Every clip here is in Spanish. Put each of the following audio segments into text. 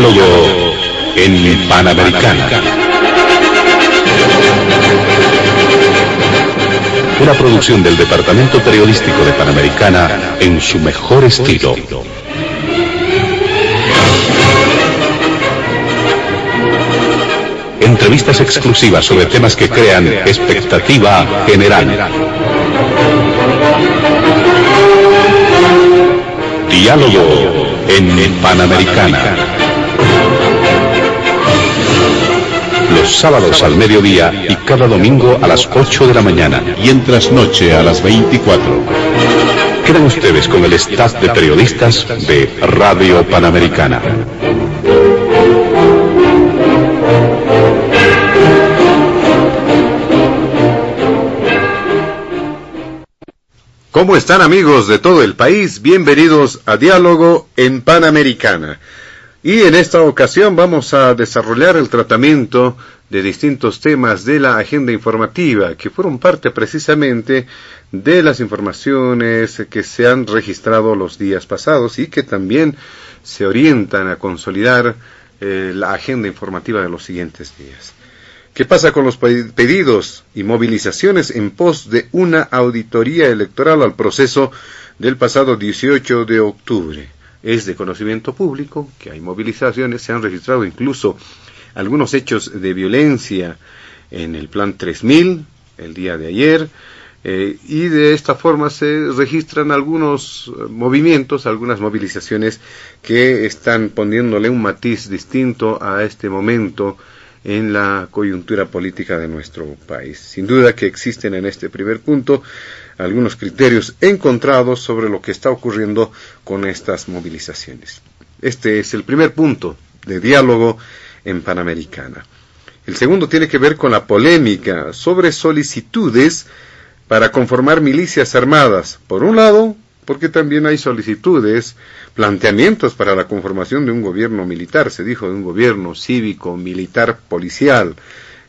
Diálogo en Panamericana. Una producción del Departamento Periodístico de Panamericana en su mejor estilo. Entrevistas exclusivas sobre temas que crean expectativa general. Diálogo en Panamericana. Los sábados al mediodía y cada domingo a las 8 de la mañana. Y en trasnoche a las 24. Quedan ustedes con el staff de periodistas de Radio Panamericana. ¿Cómo están, amigos de todo el país? Bienvenidos a Diálogo en Panamericana. Y en esta ocasión vamos a desarrollar el tratamiento de distintos temas de la agenda informativa que fueron parte precisamente de las informaciones que se han registrado los días pasados y que también se orientan a consolidar la agenda informativa de los siguientes días. ¿Qué pasa con los pedidos y movilizaciones en pos de una auditoría electoral al proceso del pasado 18 de octubre? Es de conocimiento público que hay movilizaciones, se han registrado incluso algunos hechos de violencia en el Plan 3000 el día de ayer, y de esta forma se registran algunos movimientos, algunas movilizaciones que están poniéndole un matiz distinto a este momento en la coyuntura política de nuestro país. Sin duda que existen en este primer punto algunos criterios encontrados sobre lo que está ocurriendo con estas movilizaciones. Este es el primer punto de diálogo en Panamericana. El segundo tiene que ver con la polémica sobre solicitudes para conformar milicias armadas. Por un lado, porque también hay solicitudes, planteamientos para la conformación de un gobierno militar, se dijo de un gobierno cívico, militar, policial.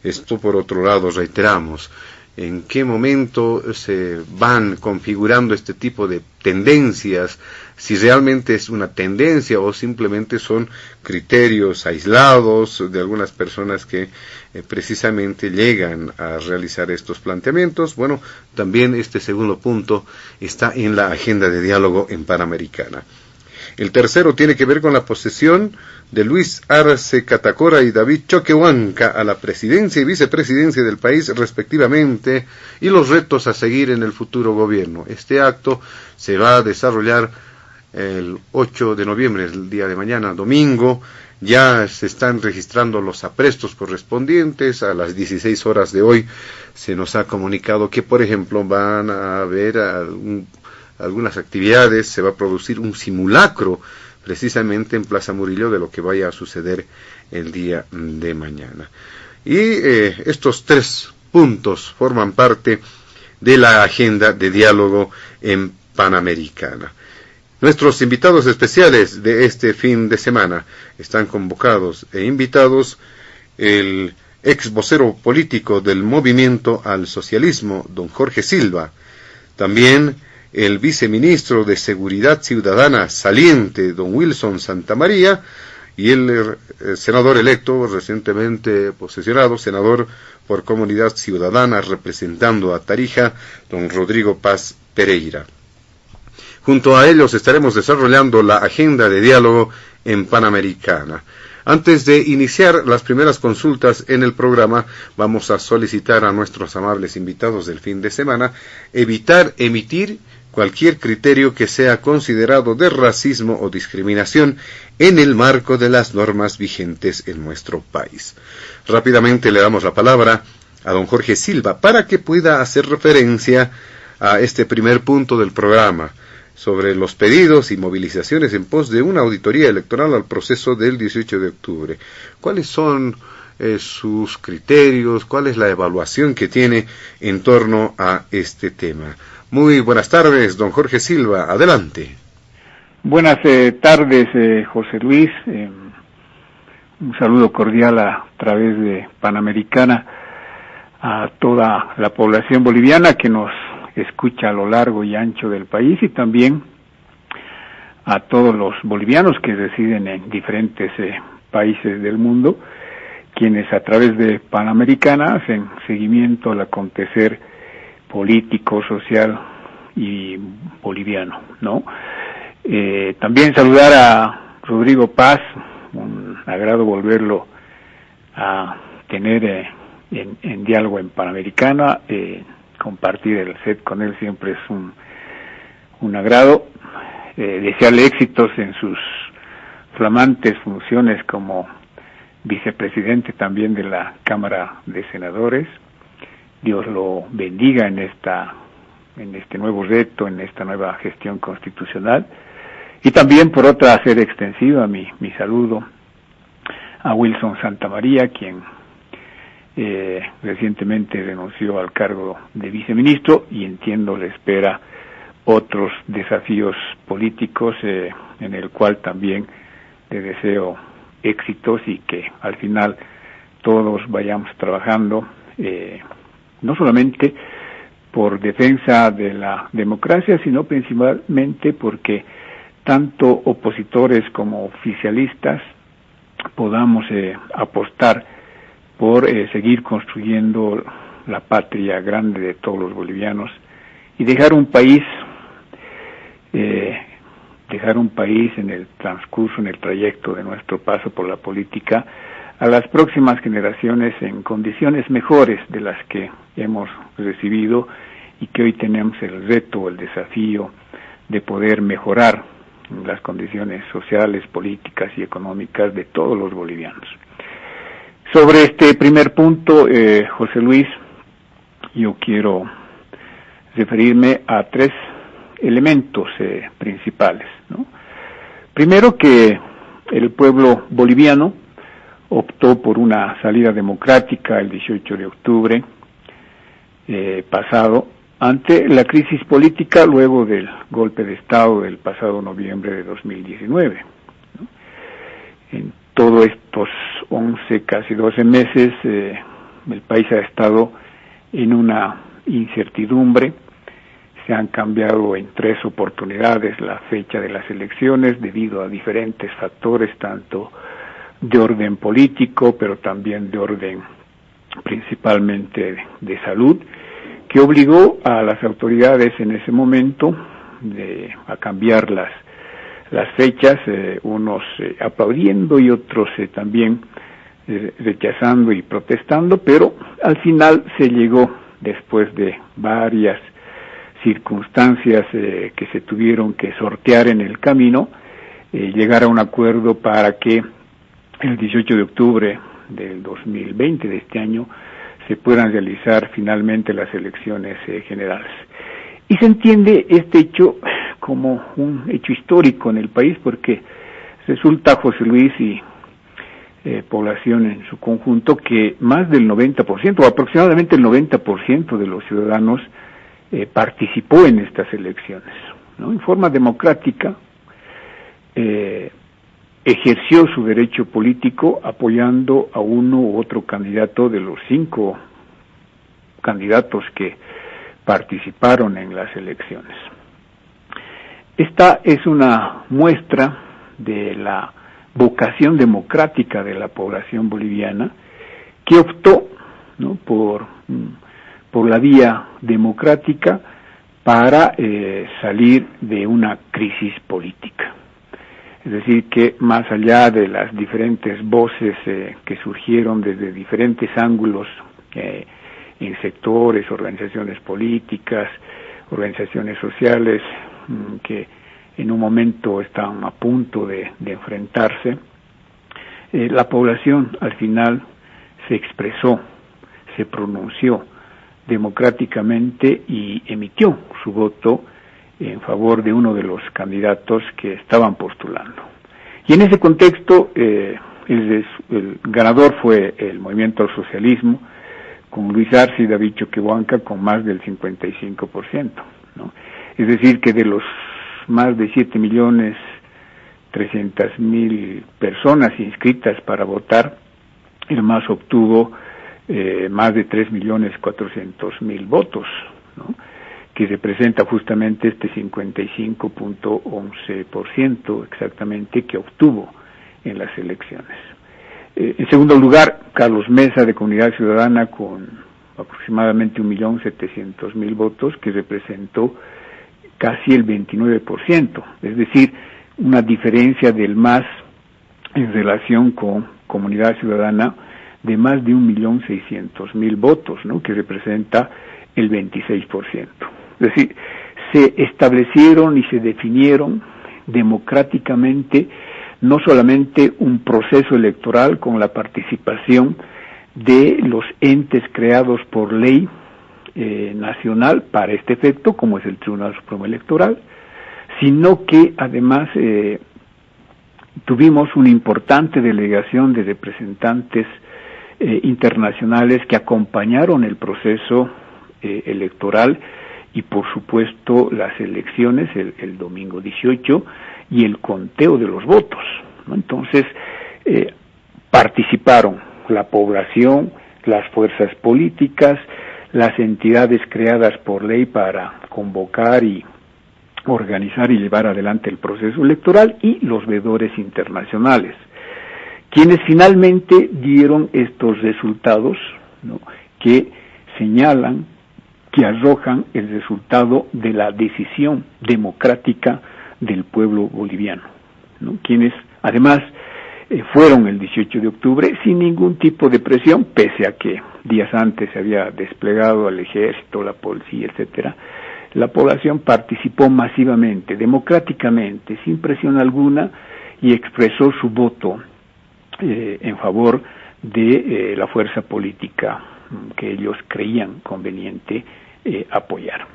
Esto por otro lado, reiteramos, ¿en qué momento se van configurando este tipo de tendencias? Si realmente es una tendencia o simplemente son criterios aislados de algunas personas que precisamente llegan a realizar estos planteamientos. Bueno, también este segundo punto está en la agenda de diálogo en Panamericana. El tercero tiene que ver con la posesión de Luis Arce Catacora y David Choquehuanca a la presidencia y vicepresidencia del país respectivamente y los retos a seguir en el futuro gobierno. Este acto se va a desarrollar el 8 de noviembre, el día de mañana, domingo. Ya se están registrando los aprestos correspondientes. A las 16 horas de hoy se nos ha comunicado que, por ejemplo, van a haber algunas actividades, se va a producir un simulacro precisamente en Plaza Murillo de lo que vaya a suceder el día de mañana. Y estos tres puntos forman parte de la agenda de diálogo en Panamericana. Nuestros invitados especiales de este fin de semana están convocados e invitados el ex vocero político del Movimiento al Socialismo, don Jorge Silva, también el viceministro de Seguridad Ciudadana saliente, don Wilson Santamaría, y el senador electo recientemente posesionado, senador por Comunidad Ciudadana representando a Tarija, don Rodrigo Paz Pereira. Junto a ellos estaremos desarrollando la agenda de diálogo en Panamericana. Antes de iniciar las primeras consultas en el programa, vamos a solicitar a nuestros amables invitados del fin de semana evitar emitir cualquier criterio que sea considerado de racismo o discriminación en el marco de las normas vigentes en nuestro país. Rápidamente le damos la palabra a don Jorge Silva para que pueda hacer referencia a este primer punto del programa sobre los pedidos y movilizaciones en pos de una auditoría electoral al proceso del 18 de octubre. ¿Cuáles son sus criterios? ¿Cuál es la evaluación que tiene en torno a este tema? Muy buenas tardes, don Jorge Silva, adelante. Buenas tardes, José Luis. Un saludo cordial a través de Panamericana a toda la población boliviana que nos escucha a lo largo y ancho del país y también a todos los bolivianos que residen en diferentes países del mundo, quienes a través de Panamericana hacen seguimiento al acontecer político, social y boliviano, ¿no? También saludar a Rodrigo Paz, un agrado volverlo a tener en diálogo en Panamericana, compartir el set con él siempre es un agrado, desearle éxitos en sus flamantes funciones como vicepresidente también de la Cámara de Senadores. Dios lo bendiga en este nuevo reto, en esta nueva gestión constitucional. Y también, por otra, hacer extensiva mi saludo a Wilson Santamaría, quien recientemente renunció al cargo de viceministro y entiendo le espera otros desafíos políticos, en el cual también le deseo éxitos y que al final todos vayamos trabajando no solamente por defensa de la democracia, sino principalmente porque tanto opositores como oficialistas podamos apostar por seguir construyendo la patria grande de todos los bolivianos y dejar un país en el transcurso, en el trayecto de nuestro paso por la política, a las próximas generaciones en condiciones mejores de las que hemos recibido y que hoy tenemos el reto, el desafío de poder mejorar las condiciones sociales, políticas y económicas de todos los bolivianos. Sobre este primer punto, José Luis, yo quiero referirme a tres elementos principales, ¿no? Primero, que el pueblo boliviano optó por una salida democrática el 18 de octubre pasado ante la crisis política luego del golpe de Estado del pasado noviembre de 2019, ¿no? En todos estos 11, casi 12 meses, el país ha estado en una incertidumbre. Se han cambiado en 3 oportunidades la fecha de las elecciones debido a diferentes factores, tanto de orden político, pero también de orden principalmente de salud, que obligó a las autoridades en ese momento a cambiar las fechas, unos aplaudiendo y otros también rechazando y protestando, pero al final se llegó, después de varias circunstancias que se tuvieron que sortear en el camino, llegar a un acuerdo para que el 18 de octubre del 2020, de este año, se puedan realizar finalmente las elecciones generales. Y se entiende este hecho como un hecho histórico en el país, porque resulta, José Luis y población en su conjunto, que más del 90%, o aproximadamente el 90% de los ciudadanos participó en estas elecciones, ¿no? En forma democrática, ejerció su derecho político apoyando a uno u otro candidato de los 5 candidatos que participaron en las elecciones. Esta es una muestra de la vocación democrática de la población boliviana, que optó, ¿no?, por la vía democrática para salir de una crisis política. Es decir, que más allá de las diferentes voces que surgieron desde diferentes ángulos en sectores, organizaciones políticas, organizaciones sociales, que en un momento estaban a punto de enfrentarse, la población al final se expresó, se pronunció democráticamente y emitió su voto en favor de uno de los candidatos que estaban postulando. Y en ese contexto, el ganador fue el movimiento al socialismo, con Luis Arce y David Choquehuanca con más del 55%, ¿no? Es decir, que de los más de 7.300.000 personas inscritas para votar, el MAS obtuvo más de 3.400.000 votos, ¿no?, que representa justamente este 55.11% exactamente que obtuvo en las elecciones. En segundo lugar, Carlos Mesa, de Comunidad Ciudadana, con aproximadamente 1.700.000 votos, que representó casi el 29%, es decir, una diferencia del MAS en relación con Comunidad Ciudadana de más de 1.600.000 votos, ¿no?, que representa el 26%. Es decir, se establecieron y se definieron democráticamente no solamente un proceso electoral con la participación de los entes creados por ley nacional para este efecto, como es el Tribunal Supremo Electoral, sino que además tuvimos una importante delegación de representantes internacionales que acompañaron el proceso electoral y por supuesto las elecciones el domingo 18 y el conteo de los votos, ¿no? Entonces participaron la población, las fuerzas políticas, las entidades creadas por ley para convocar y organizar y llevar adelante el proceso electoral y los veedores internacionales, quienes finalmente dieron estos resultados, ¿no?, que señalan, que arrojan el resultado de la decisión democrática del pueblo boliviano, ¿no?, quienes además fueron el 18 de octubre sin ningún tipo de presión, pese a que días antes se había desplegado al ejército, la policía, etcétera. La población participó masivamente, democráticamente, sin presión alguna, y expresó su voto en favor de la fuerza política que ellos creían conveniente apoyar.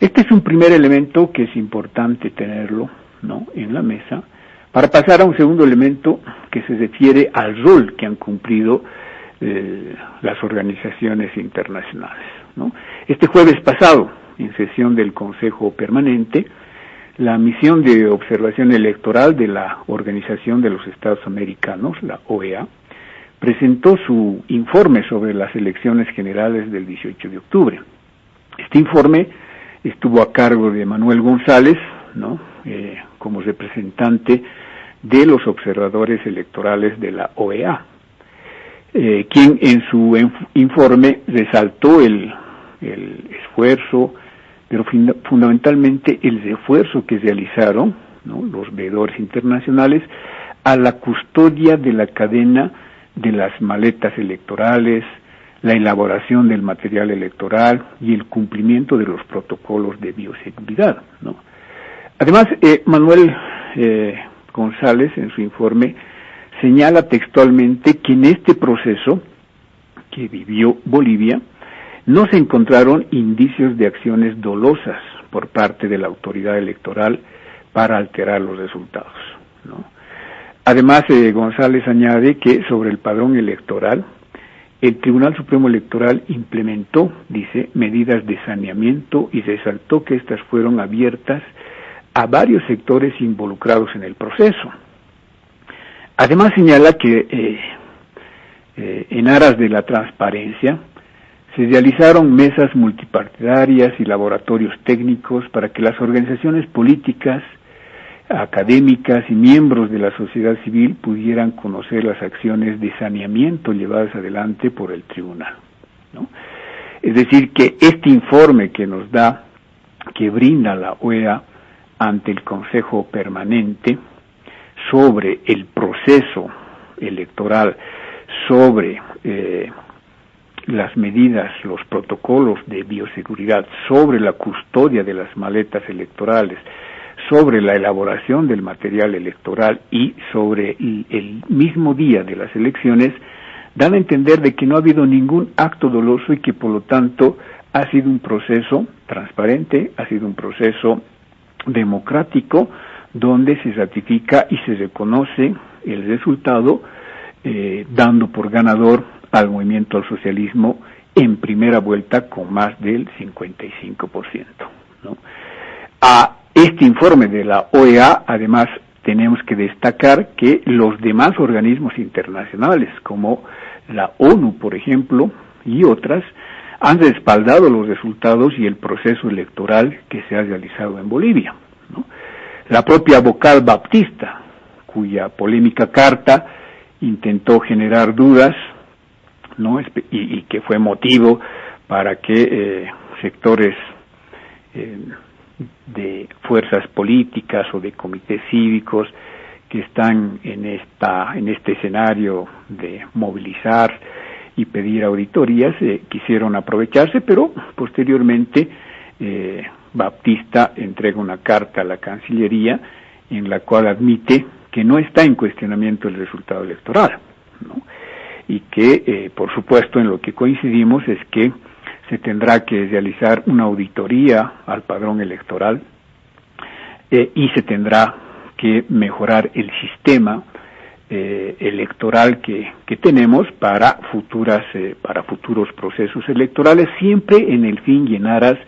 Este es un primer elemento que es importante tenerlo, ¿no?, en la mesa, para pasar a un segundo elemento que se refiere al rol que han cumplido las organizaciones internacionales, ¿no? Este jueves pasado, en sesión del Consejo Permanente, la misión de observación electoral de la Organización de los Estados Americanos, la OEA, presentó su informe sobre las elecciones generales del 18 de octubre. Este informe estuvo a cargo de Manuel González, ¿no?, como representante de los observadores electorales de la OEA, quien en su informe resaltó el esfuerzo, pero fundamentalmente el refuerzo que realizaron, ¿no?, los veedores internacionales a la custodia de la cadena de las maletas electorales, la elaboración del material electoral y el cumplimiento de los protocolos de bioseguridad, ¿no? Además, Manuel González, en su informe, señala textualmente que en este proceso que vivió Bolivia no se encontraron indicios de acciones dolosas por parte de la autoridad electoral para alterar los resultados, ¿no? Además, González añade que sobre el padrón electoral, el Tribunal Supremo Electoral implementó, dice, medidas de saneamiento y resaltó que estas fueron abiertas a varios sectores involucrados en el proceso. Además señala que en aras de la transparencia se realizaron mesas multipartidarias y laboratorios técnicos para que las organizaciones políticas, académicas y miembros de la sociedad civil pudieran conocer las acciones de saneamiento llevadas adelante por el tribunal, ¿no? Es decir, que este informe que nos da, que brinda la OEA ante el Consejo Permanente sobre el proceso electoral, sobre las medidas, los protocolos de bioseguridad, sobre la custodia de las maletas electorales, sobre la elaboración del material electoral y sobre el mismo día de las elecciones, dan a entender de que no ha habido ningún acto doloso y que por lo tanto ha sido un proceso transparente, ha sido un proceso democrático, donde se ratifica y se reconoce el resultado, dando por ganador al movimiento al socialismo en primera vuelta con más del 55%, ¿no? A este informe de la OEA, además, tenemos que destacar que los demás organismos internacionales, como la ONU, por ejemplo, y otras, han respaldado los resultados y el proceso electoral que se ha realizado en Bolivia, ¿no? La propia Vocal Baptista, cuya polémica carta intentó generar dudas, ¿no? Y que fue motivo para que sectores de fuerzas políticas o de comités cívicos que están en este escenario de movilizar y pedir auditorías quisieron aprovecharse, pero posteriormente Baptista entrega una carta a la Cancillería en la cual admite que no está en cuestionamiento el resultado electoral, ¿no? Y que, por supuesto, en lo que coincidimos es que se tendrá que realizar una auditoría al padrón electoral y se tendrá que mejorar el sistema electoral que tenemos para futuros procesos electorales, siempre en el fin y en aras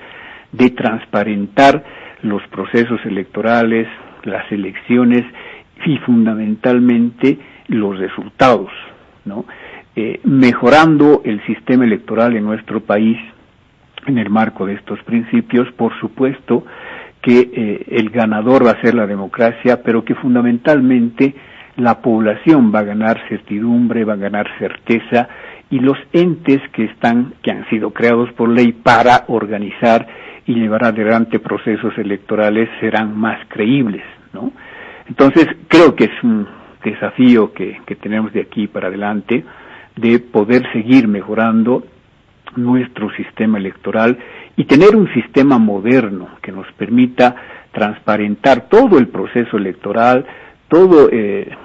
de transparentar los procesos electorales, las elecciones y fundamentalmente los resultados, ¿no? Mejorando el sistema electoral en nuestro país en el marco de estos principios, por supuesto que el ganador va a ser la democracia, pero que fundamentalmente la población va a ganar certidumbre, va a ganar certeza, y los entes que han sido creados por ley para organizar y llevar adelante procesos electorales serán más creíbles, ¿no? Entonces, creo que es un desafío que tenemos de aquí para adelante, de poder seguir mejorando nuestro sistema electoral y tener un sistema moderno que nos permita transparentar todo el proceso electoral, todo el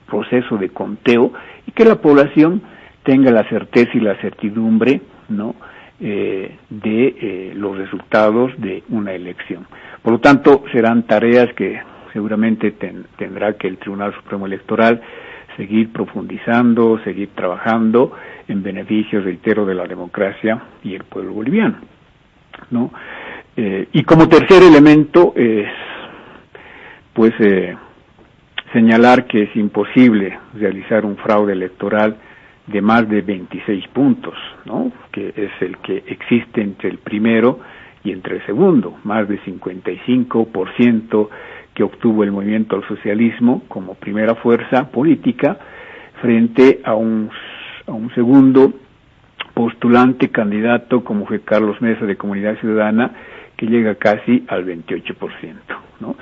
proceso de conteo, y que la población tenga la certeza y la certidumbre, ¿no?, de los resultados de una elección. Por lo tanto, serán tareas que seguramente tendrá que el Tribunal Supremo Electoral seguir profundizando, seguir trabajando en beneficio, reitero, de la democracia y el pueblo boliviano, ¿no? Y como tercer elemento es, señalar que es imposible realizar un fraude electoral de más de 26 puntos, ¿no?, que es el que existe entre el primero y entre el segundo, más de 55% que obtuvo el movimiento al socialismo como primera fuerza política frente a un segundo postulante candidato como fue Carlos Mesa de Comunidad Ciudadana, que llega casi al 28%, ¿no?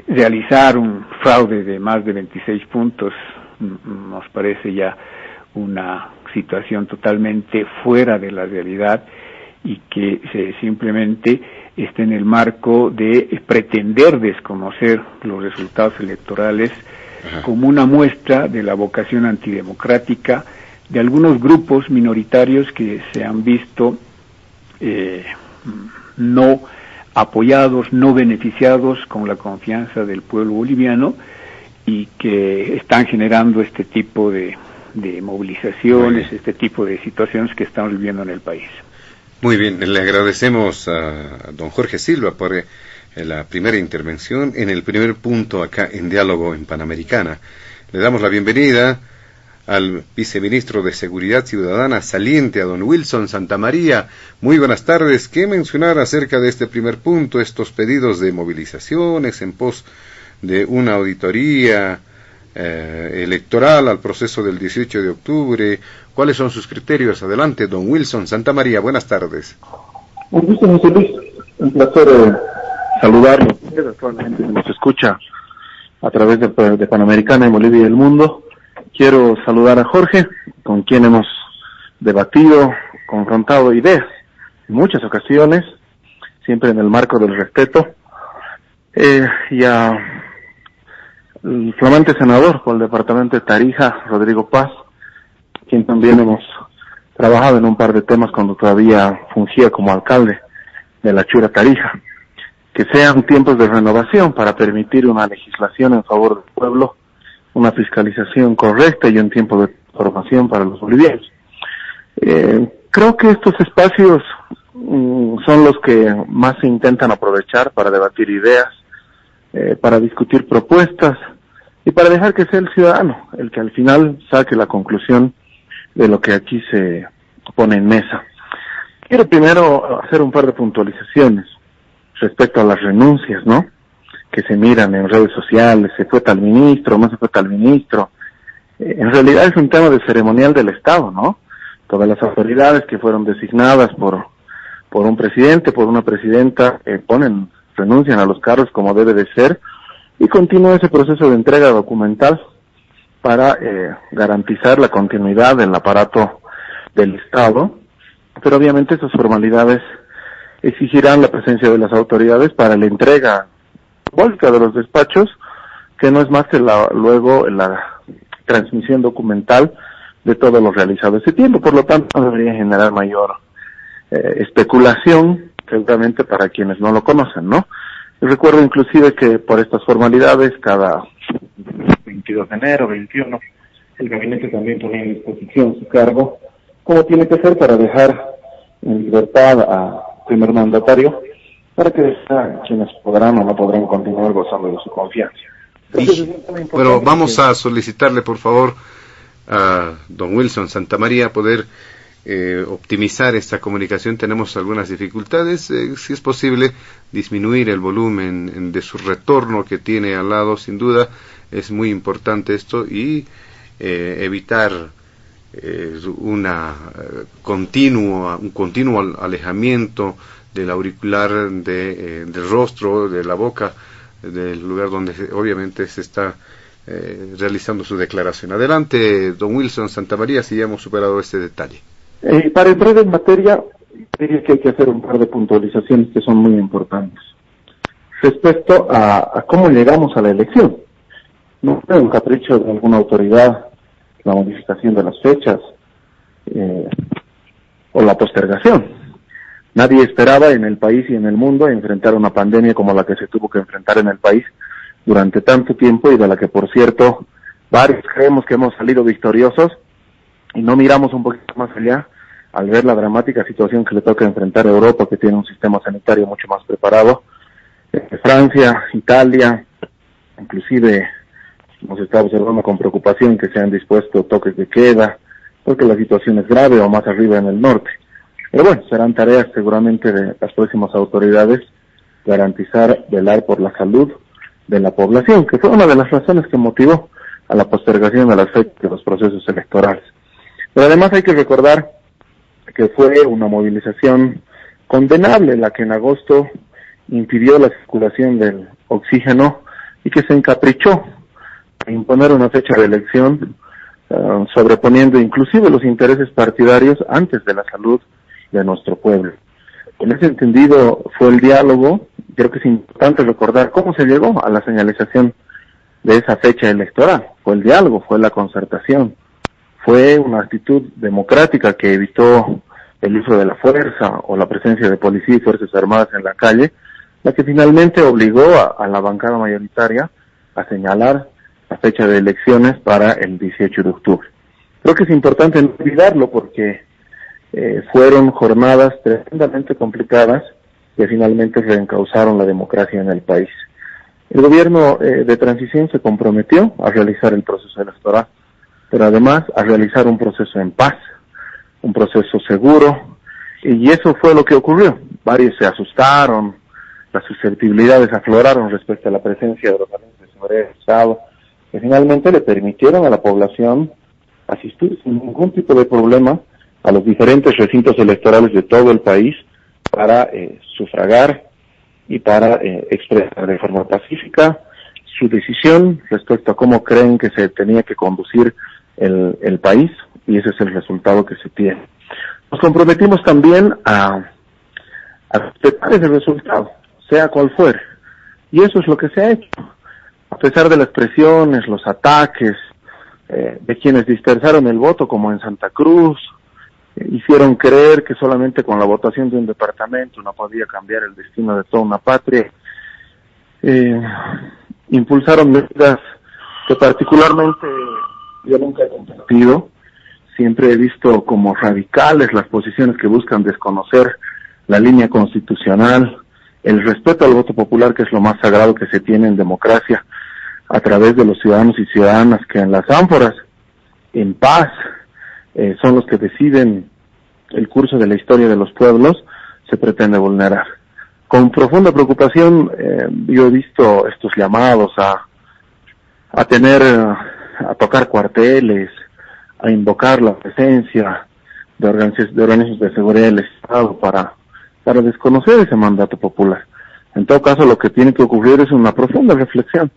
Realizar un fraude de más de 26 puntos nos parece ya una situación totalmente fuera de la realidad y que simplemente está en el marco de pretender desconocer los resultados electorales. Ajá. Como una muestra de la vocación antidemocrática de algunos grupos minoritarios que se han visto no apoyados, no beneficiados con la confianza del pueblo boliviano, y que están generando este tipo de movilizaciones, este tipo de situaciones que estamos viviendo en el país. Muy bien, le agradecemos a don Jorge Silva por la primera intervención en el primer punto acá en Diálogo en Panamericana. Le damos la bienvenida al viceministro de Seguridad Ciudadana saliente, a don Wilson Santamaría. Muy buenas tardes. ¿Qué mencionar acerca de este primer punto, estos pedidos de movilizaciones en pos de una auditoría electoral al proceso del 18 de octubre? ¿Cuáles son sus criterios? Adelante, don Wilson Santamaría, buenas tardes. Un gusto, José Luis, un placer saludarlos a toda la gente que nos escucha a través de Panamericana en Bolivia y el mundo. Quiero saludar a Jorge, con quien hemos debatido, confrontado ideas en muchas ocasiones, siempre en el marco del respeto, y a el flamante senador por el departamento de Tarija, Rodrigo Paz, quien también hemos trabajado en un par de temas cuando todavía fungía como alcalde de la Chura Tarija. Que sean tiempos de renovación para permitir una legislación en favor del pueblo, una fiscalización correcta y un tiempo de formación para los bolivianos. Creo que estos espacios son los que más se intentan aprovechar para debatir ideas, para discutir propuestas y para dejar que sea el ciudadano el que al final saque la conclusión de lo que aquí se pone en mesa. Quiero primero hacer un par de puntualizaciones respecto a las renuncias, ¿no?, que se miran en redes sociales, se fue tal ministro, no se fue tal ministro. En realidad es un tema de ceremonial del Estado, ¿no? Todas las autoridades que fueron designadas por un presidente, por una presidenta, renuncian a los cargos como debe de ser, y continúa ese proceso de entrega documental para garantizar la continuidad del aparato del Estado, pero obviamente esas formalidades exigirán la presencia de las autoridades para la entrega simbólica de los despachos, que no es más que luego la transmisión documental de todo lo realizado ese tiempo. Por lo tanto, no debería generar mayor especulación, seguramente para quienes no lo conocen, ¿no? Y recuerdo inclusive que por estas formalidades, cada 22 de enero, 21, el gabinete también ponía en disposición su cargo, como tiene que ser, para dejar en libertad a primer mandatario, para que quienes podrán o no podrán continuar gozando de su confianza. Pero vamos a solicitarle, por favor, a don Wilson Santamaría poder optimizar esta comunicación. Tenemos algunas dificultades. Si es posible, disminuir el volumen de su retorno que tiene al lado, sin duda es muy importante esto, y evitar un continuo alejamiento del auricular del rostro, de la boca, del lugar donde obviamente se está realizando su declaración. Adelante, don Wilson Santamaría, si ya hemos superado este detalle. Para entrar en materia, diría que hay que hacer un par de puntualizaciones que son muy importantes. Respecto a cómo llegamos a la elección, no fue un capricho de alguna autoridad la modificación de las fechas o la postergación. Nadie esperaba en el país y en el mundo enfrentar una pandemia como la que se tuvo que enfrentar en el país durante tanto tiempo, y de la que, por cierto, varios creemos que hemos salido victoriosos, y no miramos un poquito más allá al ver la dramática situación que le toca enfrentar a Europa, que tiene un sistema sanitario mucho más preparado. Francia, Italia, inclusive nos está observando con preocupación que se han dispuesto toques de queda, porque la situación es grave, o más arriba en el norte. Pero bueno, serán tareas seguramente de las próximas autoridades garantizar, velar por la salud de la población, que fue una de las razones que motivó a la postergación de las fechas de los procesos electorales. Pero además hay que recordar que fue una movilización condenable la que en agosto impidió la circulación del oxígeno y que se encaprichó a imponer una fecha de elección, sobreponiendo inclusive los intereses partidarios antes de la salud de nuestro pueblo. En ese entendido fue el diálogo. Creo que es importante recordar cómo se llegó a la señalización de esa fecha electoral. Fue el diálogo, fue la concertación, fue una actitud democrática que evitó el uso de la fuerza o la presencia de policía y fuerzas armadas en la calle, la que finalmente obligó a la bancada mayoritaria a señalar la fecha de elecciones para el 18 de octubre. Creo que es importante no olvidarlo, porque fueron jornadas tremendamente complicadas que finalmente reencauzaron la democracia en el país. El gobierno de transición se comprometió a realizar el proceso electoral, pero además a realizar un proceso en paz, un proceso seguro, y eso fue lo que ocurrió. Varios se asustaron, las susceptibilidades afloraron respecto a la presencia de los agentes de seguridad del Estado, que finalmente le permitieron a la población asistir sin ningún tipo de problema a los diferentes recintos electorales de todo el país para sufragar y para expresar de forma pacífica su decisión respecto a cómo creen que se tenía que conducir el país, y ese es el resultado que se tiene. Nos comprometimos también a respetar ese resultado, sea cual fuere, y eso es lo que se ha hecho. A pesar de las presiones, los ataques de quienes dispersaron el voto, como en Santa Cruz, hicieron creer que solamente con la votación de un departamento no podía cambiar el destino de toda una patria, impulsaron medidas que particularmente yo nunca he compartido. Siempre he visto como radicales las posiciones que buscan desconocer la línea constitucional, el respeto al voto popular, que es lo más sagrado que se tiene en democracia, a través de los ciudadanos y ciudadanas que en las ánforas, en paz, son los que deciden el curso de la historia de los pueblos, se pretende vulnerar. Con profunda preocupación yo he visto estos llamados a tocar cuarteles, a invocar la presencia de organismos de seguridad del Estado para desconocer ese mandato popular. En todo caso, lo que tiene que ocurrir es una profunda reflexión,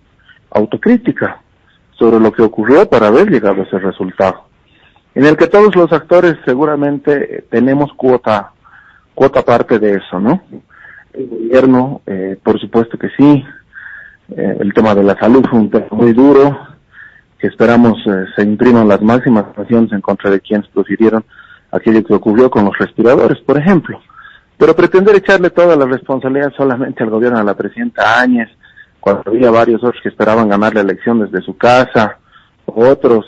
autocrítica, sobre lo que ocurrió para haber llegado a ese resultado, en el que todos los actores seguramente tenemos cuota parte de eso, ¿no? El gobierno, por supuesto que sí. El tema de la salud fue un tema muy duro, que esperamos se impriman las máximas sanciones en contra de quienes profirieron aquello que ocurrió con los respiradores, por ejemplo. Pero pretender echarle toda la responsabilidad solamente al gobierno de la presidenta Áñez, cuando había varios otros que esperaban ganar la elección desde su casa, otros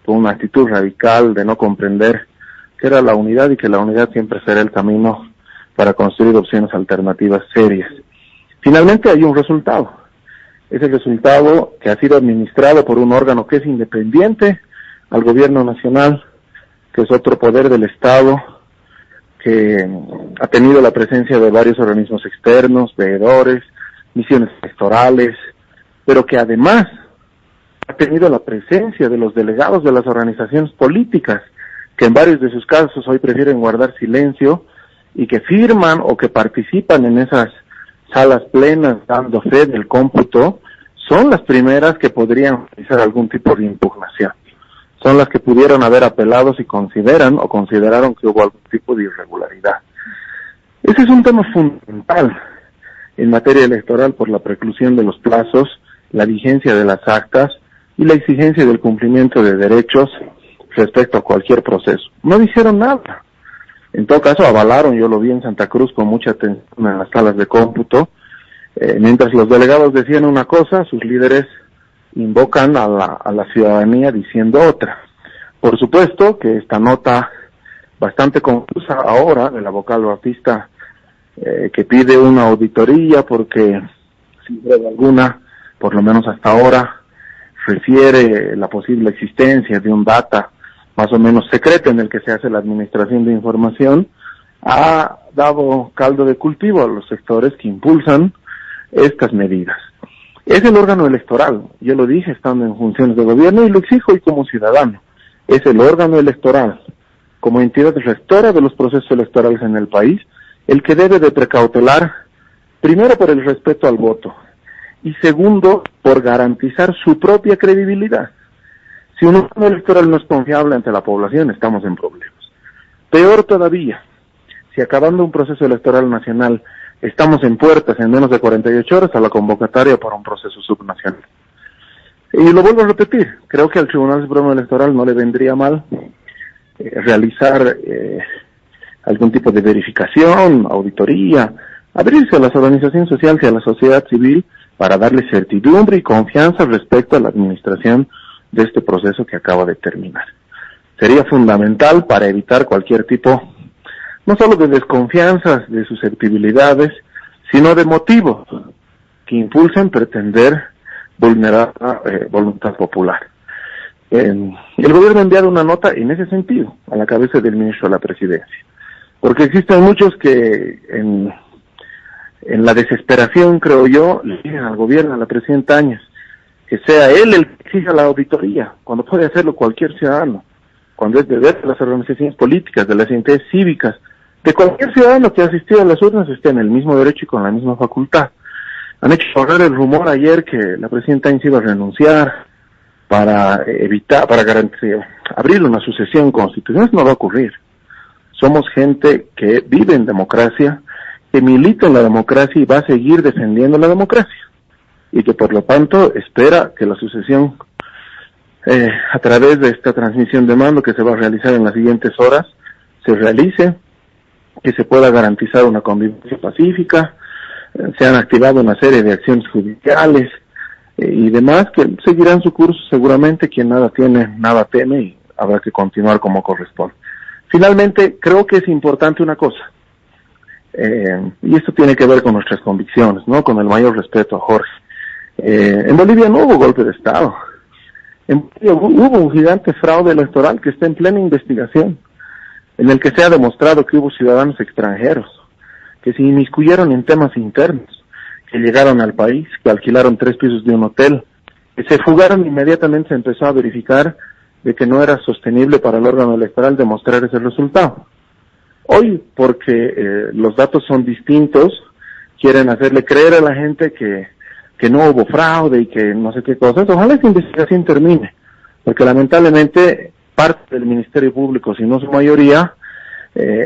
con una actitud radical de no comprender que era la unidad y que la unidad siempre será el camino para construir opciones alternativas serias. Finalmente hay un resultado. Es el resultado que ha sido administrado por un órgano que es independiente al gobierno nacional, que es otro poder del Estado, que ha tenido la presencia de varios organismos externos, veedores, misiones electorales, pero que además ha tenido la presencia de los delegados de las organizaciones políticas, que en varios de sus casos hoy prefieren guardar silencio y que firman o que participan en esas salas plenas dando fe del cómputo, son las primeras que podrían realizar algún tipo de impugnación. Son las que pudieron haber apelado si consideran o consideraron que hubo algún tipo de irregularidad. Ese es un tema fundamental en materia electoral por la preclusión de los plazos, la vigencia de las actas y la exigencia del cumplimiento de derechos respecto a cualquier proceso. No dijeron nada. En todo caso, avalaron, yo lo vi en Santa Cruz con mucha atención en las salas de cómputo, mientras los delegados decían una cosa, sus líderes invocan a la ciudadanía diciendo otra. Por supuesto que esta nota bastante confusa ahora de la vocal baptista que pide una auditoría porque sin duda alguna, por lo menos hasta ahora, refiere la posible existencia de un data más o menos secreto en el que se hace la administración de información, ha dado caldo de cultivo a los sectores que impulsan estas medidas. Es el órgano electoral, yo lo dije estando en funciones de gobierno y lo exijo hoy como ciudadano. Es el órgano electoral, como entidad rectora de los procesos electorales en el país, el que debe de precautelar, primero por el respeto al voto, y segundo, por garantizar su propia credibilidad. Si un órgano electoral no es confiable ante la población, estamos en problemas. Peor todavía, si acabando un proceso electoral nacional, estamos en puertas en menos de 48 horas a la convocatoria para un proceso subnacional. Y lo vuelvo a repetir, creo que al Tribunal Supremo Electoral no le vendría mal realizar algún tipo de verificación, auditoría, abrirse a las organizaciones sociales y a la sociedad civil para darle certidumbre y confianza respecto a la administración de este proceso que acaba de terminar. Sería fundamental para evitar cualquier tipo, no solo de desconfianzas, de susceptibilidades, sino de motivos que impulsen pretender vulnerar la voluntad popular. El gobierno ha enviado una nota en ese sentido a la cabeza del ministro de la Presidencia, porque existen muchos que en la desesperación, creo yo, le dicen al gobierno, a la presidenta Áñez, que sea él el que exija la auditoría, cuando puede hacerlo cualquier ciudadano, cuando es deber de las organizaciones políticas, de las entidades cívicas, de cualquier ciudadano que ha asistido a las urnas esté en el mismo derecho y con la misma facultad. Han hecho correr el rumor ayer que la presidenta Áñez iba a renunciar para garantizar, abrir una sucesión constitucional. Eso no va a ocurrir. Somos gente que vive en democracia, que milita en la democracia y va a seguir defendiendo la democracia. Y que por lo tanto espera que la sucesión, a través de esta transmisión de mando que se va a realizar en las siguientes horas, se realice, que se pueda garantizar una convivencia pacífica. Se han activado una serie de acciones judiciales y demás que seguirán su curso seguramente. Quien nada tiene, nada teme, y habrá que continuar como corresponde. Finalmente, creo que es importante una cosa, y esto tiene que ver con nuestras convicciones, ¿no? Con el mayor respeto a Jorge. En Bolivia no hubo golpe de Estado. En Bolivia hubo un gigante fraude electoral que está en plena investigación, en el que se ha demostrado que hubo ciudadanos extranjeros que se inmiscuyeron en temas internos, que llegaron al país, que alquilaron 3 pisos de un hotel, que se fugaron. Inmediatamente se empezó a verificar de que no era sostenible para el órgano electoral demostrar ese resultado. Hoy, porque los datos son distintos, quieren hacerle creer a la gente que no hubo fraude y que no sé qué cosas. Ojalá esta investigación termine, porque lamentablemente parte del Ministerio Público, si no su mayoría,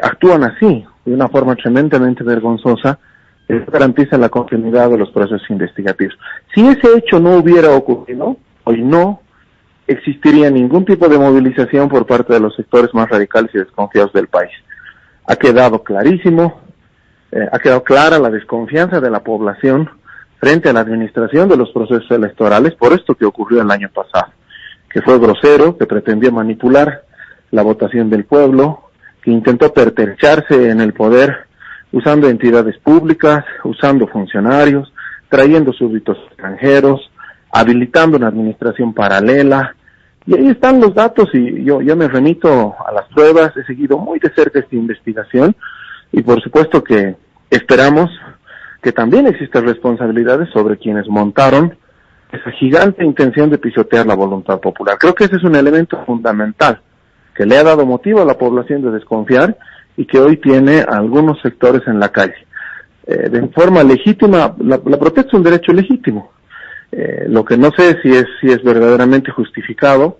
actúan así, de una forma tremendamente vergonzosa, que garantiza la continuidad de los procesos investigativos. Si ese hecho no hubiera ocurrido, hoy no existiría ningún tipo de movilización por parte de los sectores más radicales y desconfiados del país. Ha quedado clarísimo, ha quedado clara la desconfianza de la población frente a la administración de los procesos electorales por esto que ocurrió el año pasado, que fue grosero, que pretendía manipular la votación del pueblo, que intentó pertrecharse en el poder usando entidades públicas, usando funcionarios, trayendo súbditos extranjeros, habilitando una administración paralela. Y ahí están los datos y yo me remito a las pruebas, he seguido muy de cerca esta investigación y por supuesto que esperamos que también existan responsabilidades sobre quienes montaron esa gigante intención de pisotear la voluntad popular. Creo que ese es un elemento fundamental que le ha dado motivo a la población de desconfiar y que hoy tiene a algunos sectores en la calle. De forma legítima, la protesta es un derecho legítimo. Lo que no sé si es verdaderamente justificado.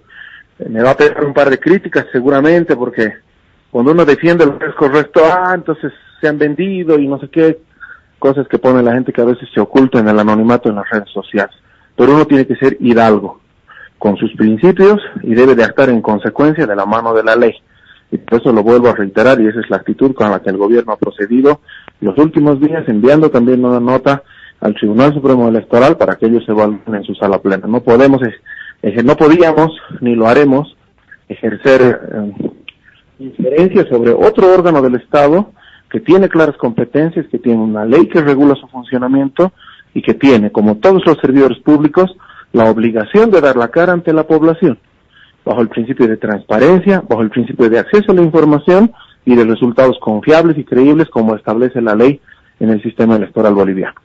Me va a pegar un par de críticas seguramente, porque cuando uno defiende lo que es correcto, entonces se han vendido y no sé qué, cosas que pone la gente que a veces se oculta en el anonimato en las redes sociales. Pero uno tiene que ser hidalgo con sus principios y debe de actuar en consecuencia de la mano de la ley. Y por eso lo vuelvo a reiterar, y esa es la actitud con la que el gobierno ha procedido los últimos días, enviando también una nota al Tribunal Supremo Electoral para que ellos se evalúen en su sala plena. No podíamos, ni lo haremos, ejercer injerencia sobre otro órgano del Estado que tiene claras competencias, que tiene una ley que regula su funcionamiento y que tiene, como todos los servidores públicos, la obligación de dar la cara ante la población, bajo el principio de transparencia, bajo el principio de acceso a la información y de resultados confiables y creíbles como establece la ley en el sistema electoral boliviano.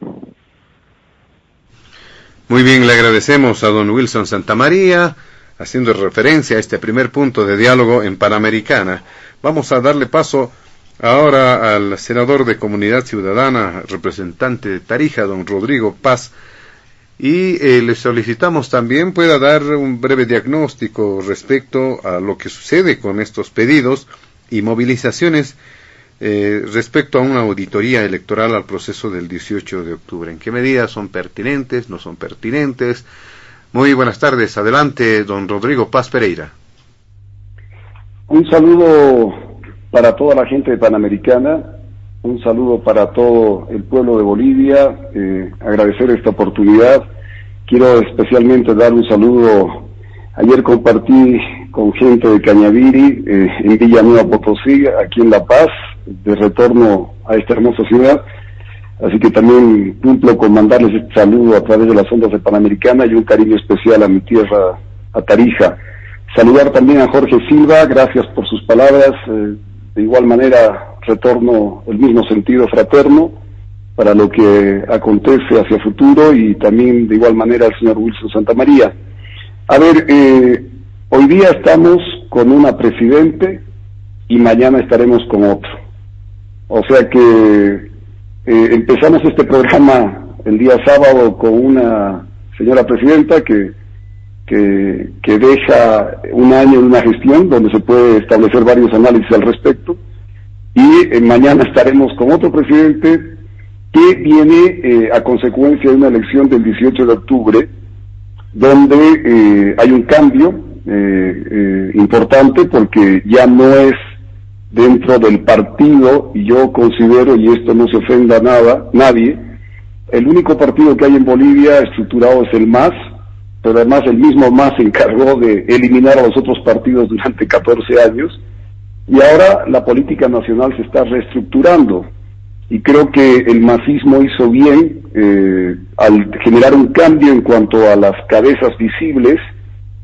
Muy bien, le agradecemos a don Wilson Santamaría, haciendo referencia a este primer punto de diálogo en Panamericana. Vamos a darle paso ahora al senador de Comunidad Ciudadana, representante de Tarija, don Rodrigo Paz, y le solicitamos también pueda dar un breve diagnóstico respecto a lo que sucede con estos pedidos y movilizaciones respecto a una auditoría electoral al proceso del 18 de octubre. ¿En qué medida son pertinentes, no son pertinentes? Muy buenas tardes. Adelante, don Rodrigo Paz Pereira. Un saludo para toda la gente de Panamericana, un saludo para todo el pueblo de Bolivia, agradecer esta oportunidad. Quiero especialmente dar un saludo. Ayer compartí con gente de Cañaviri, en Villanueva Potosí, aquí en La Paz, de retorno a esta hermosa ciudad. Así que también cumplo con mandarles este saludo a través de las ondas de Panamericana y un cariño especial a mi tierra, a Tarija. Saludar también a Jorge Silva, gracias por sus palabras. De igual manera, retorno el mismo sentido fraterno para lo que acontece hacia futuro y también de igual manera al señor Wilson Santamaría. A ver, hoy día estamos con una presidente y mañana estaremos con otro. O sea que empezamos este programa el día sábado con una señora presidenta que deja un año de una gestión donde se puede establecer varios análisis al respecto, y mañana estaremos con otro presidente que viene a consecuencia de una elección del 18 de octubre donde hay un cambio importante, porque ya no es dentro del partido, y yo considero, y esto no se ofenda a nadie, el único partido que hay en Bolivia estructurado es el MAS, pero además el mismo MAS se encargó de eliminar a los otros partidos durante 14 años, y ahora la política nacional se está reestructurando, y creo que el masismo hizo bien al generar un cambio en cuanto a las cabezas visibles,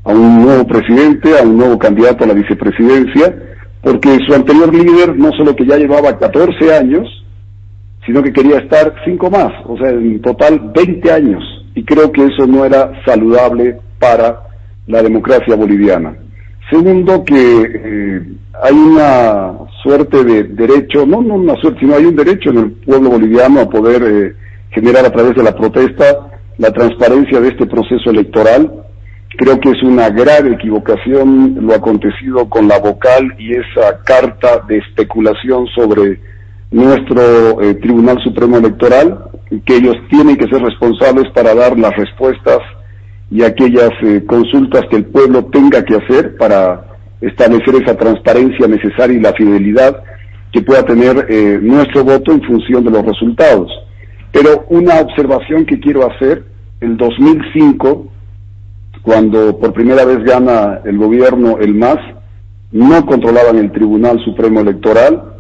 a un nuevo presidente, a un nuevo candidato a la vicepresidencia, porque su anterior líder no solo que ya llevaba 14 años, sino que quería estar 5 más, o sea, en total 20 años, y creo que eso no era saludable para la democracia boliviana. Segundo, que hay una suerte de derecho, no una suerte, sino hay un derecho en el pueblo boliviano a poder generar a través de la protesta la transparencia de este proceso electoral. Creo que es una grave equivocación lo acontecido con la vocal y esa carta de especulación sobre nuestro Tribunal Supremo Electoral, que ellos tienen que ser responsables para dar las respuestas y aquellas consultas que el pueblo tenga que hacer para establecer esa transparencia necesaria y la fidelidad que pueda tener nuestro voto en función de los resultados. Pero una observación que quiero hacer: el 2005, cuando por primera vez gana el gobierno el MAS, no controlaban el Tribunal Supremo Electoral.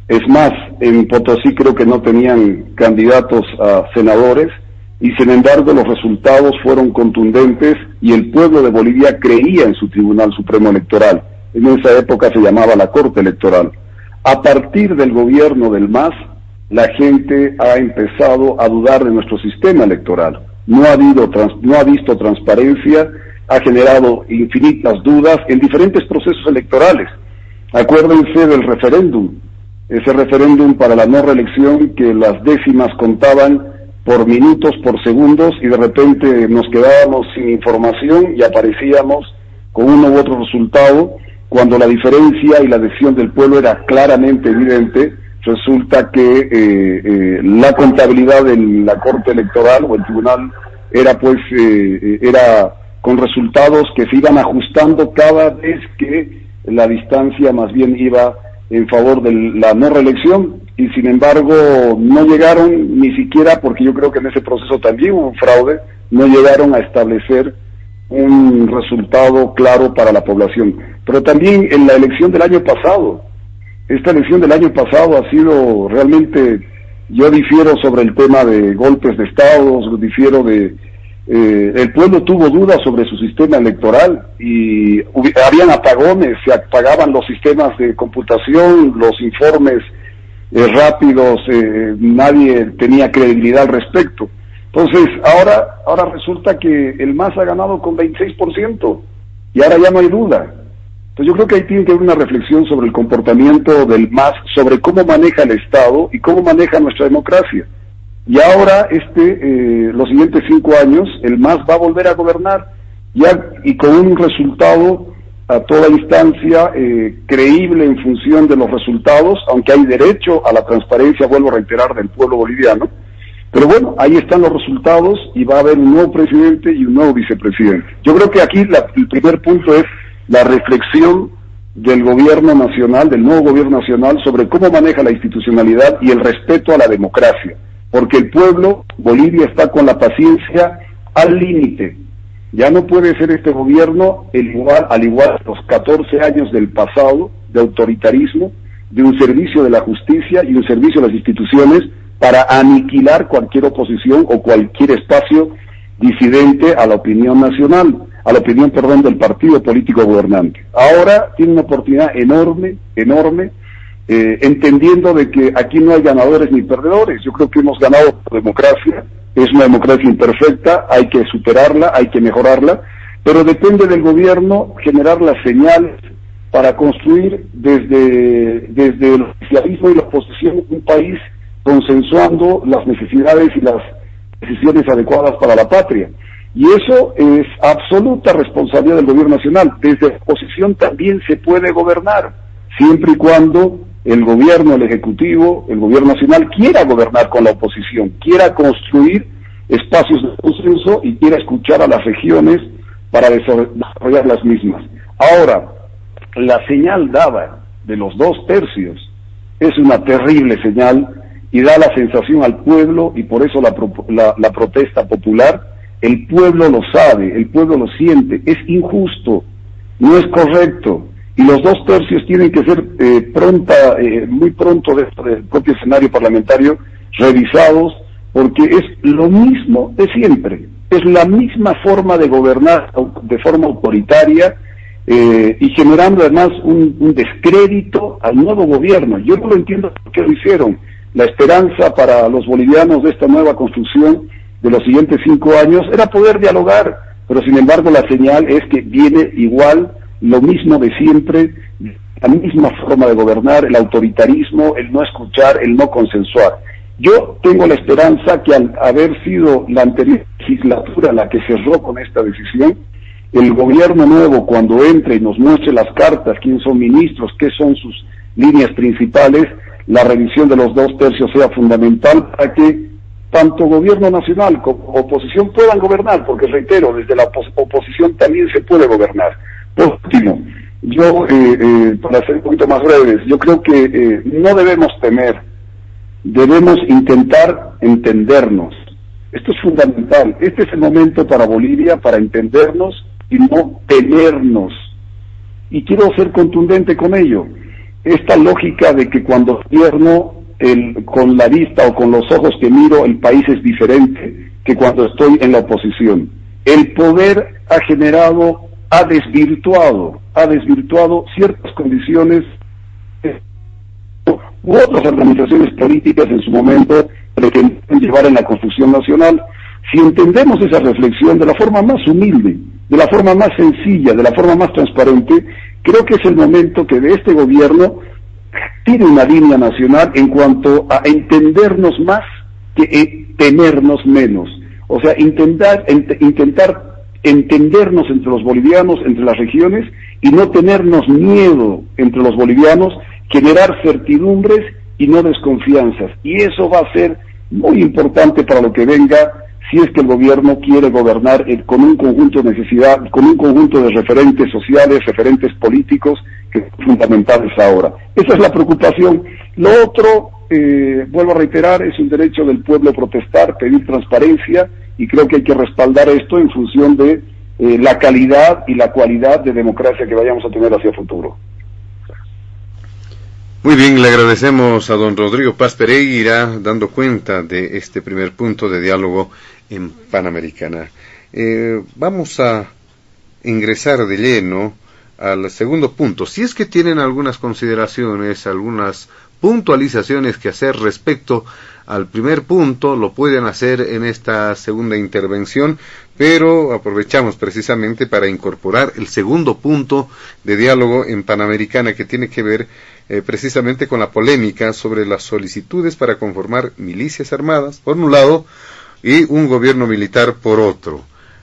Es más, en Potosí creo que no tenían candidatos a senadores, y sin embargo los resultados fueron contundentes y el pueblo de Bolivia creía en su Tribunal Supremo Electoral. En esa época se llamaba la Corte Electoral. A partir del gobierno del MAS, la gente ha empezado a dudar de nuestro sistema electoral. No ha visto transparencia, ha generado infinitas dudas en diferentes procesos electorales. Acuérdense del referéndum, ese referéndum para la no reelección, que las décimas contaban por minutos, por segundos, y de repente nos quedábamos sin información y aparecíamos con uno u otro resultado, cuando la diferencia y la decisión del pueblo era claramente evidente. Resulta que la contabilidad de la Corte Electoral o el Tribunal era era con resultados que se iban ajustando cada vez que la distancia más bien iba en favor de la no reelección, y sin embargo no llegaron ni siquiera, porque yo creo que en ese proceso también hubo un fraude, no llegaron a establecer un resultado claro para la población. Pero también en la elección del año pasado, esta elección del año pasado ha sido realmente, yo difiero sobre el tema de golpes de Estado, difiero de, el pueblo tuvo dudas sobre su sistema electoral y habían apagones, se apagaban los sistemas de computación, los informes rápidos, nadie tenía credibilidad al respecto. Entonces, ahora resulta que el MAS ha ganado con 26% y ahora ya no hay duda. Entonces yo creo que ahí tiene que haber una reflexión sobre el comportamiento del MAS, sobre cómo maneja el Estado y cómo maneja nuestra democracia. Y ahora, los siguientes 5 años, el MAS va a volver a gobernar, y con un resultado a toda instancia creíble en función de los resultados, aunque hay derecho a la transparencia, vuelvo a reiterar, del pueblo boliviano. Pero bueno, ahí están los resultados y va a haber un nuevo presidente y un nuevo vicepresidente. Yo creo que aquí el primer punto es la reflexión del gobierno nacional, del nuevo gobierno nacional, sobre cómo maneja la institucionalidad y el respeto a la democracia. Porque el pueblo, Bolivia, está con la paciencia al límite. Ya no puede ser este gobierno al igual que los 14 años del pasado, de autoritarismo, de un servicio de la justicia y un servicio de las instituciones para aniquilar cualquier oposición o cualquier espacio disidente a la opinión nacional, a la opinión, del partido político gobernante. Ahora tiene una oportunidad enorme, entendiendo de que aquí no hay ganadores ni perdedores. Yo creo que hemos ganado por democracia, es una democracia imperfecta, hay que superarla, hay que mejorarla, pero depende del gobierno generar las señales para construir desde el oficialismo y la oposición un país consensuando las necesidades y las decisiones adecuadas para la patria. Y eso es absoluta responsabilidad del gobierno nacional. Desde la oposición también se puede gobernar, siempre y cuando el gobierno, el ejecutivo, el gobierno nacional quiera gobernar con la oposición, quiera construir espacios de consenso y quiera escuchar a las regiones para desarrollar las mismas. Ahora, la señal dada de los 2 tercios es una terrible señal y da la sensación al pueblo, y por eso la protesta popular. El pueblo lo sabe, el pueblo lo siente, es injusto, no es correcto, y los 2 tercios tienen que ser muy pronto dentro del propio escenario parlamentario revisados, porque es lo mismo de siempre, es la misma forma de gobernar de forma autoritaria, y generando además un descrédito al nuevo gobierno. Yo no lo entiendo por qué lo hicieron. La esperanza para los bolivianos de esta nueva construcción de los siguientes 5 años era poder dialogar, pero sin embargo la señal es que viene igual, lo mismo de siempre, la misma forma de gobernar, el autoritarismo, el no escuchar, el no consensuar. Yo tengo la esperanza que al haber sido la anterior legislatura la que cerró con esta decisión, el gobierno nuevo, cuando entre y nos muestre las cartas, quién son ministros, qué son sus líneas principales, la revisión de los 2/3 sea fundamental para que tanto gobierno nacional como oposición puedan gobernar, porque reitero, desde la oposición también se puede gobernar. Por último, yo, para ser un poquito más breves, yo creo que no debemos temer, debemos intentar entendernos. Esto es fundamental. Este es el momento para Bolivia, para entendernos y no temernos. Y quiero ser contundente con ello. Esta lógica de que cuando gobierno con la vista o con los ojos que miro el país es diferente que cuando estoy en la oposición. El poder ha desvirtuado ciertas condiciones u otras organizaciones políticas en su momento pretenden llevar en la construcción nacional. Si entendemos esa reflexión de la forma más humilde, de la forma más sencilla, de la forma más transparente, creo que es el momento que de este gobierno tiene una línea nacional en cuanto a entendernos más que temernos menos. O sea, intentar entendernos entre los bolivianos, entre las regiones, y no tenernos miedo entre los bolivianos, generar certidumbres y no desconfianzas. Y eso va a ser muy importante para lo que venga, si es que el gobierno quiere gobernar con un conjunto de necesidades, con un conjunto de referentes sociales, referentes políticos, que son fundamentales ahora. Esa es la preocupación. Lo otro, vuelvo a reiterar, es un derecho del pueblo protestar, pedir transparencia, y creo que hay que respaldar esto en función de la calidad y la cualidad de democracia que vayamos a tener hacia el futuro. Muy bien, le agradecemos a don Rodrigo Paz Pereira dando cuenta de este primer punto de diálogo en Panamericana. Vamos a ingresar de lleno al segundo punto. Si es que tienen algunas consideraciones, algunas puntualizaciones que hacer respecto al primer punto, lo pueden hacer en esta segunda intervención, pero aprovechamos precisamente para incorporar el segundo punto de diálogo en Panamericana, que tiene que ver precisamente con la polémica sobre las solicitudes para conformar milicias armadas, por un lado, y un gobierno militar por otro.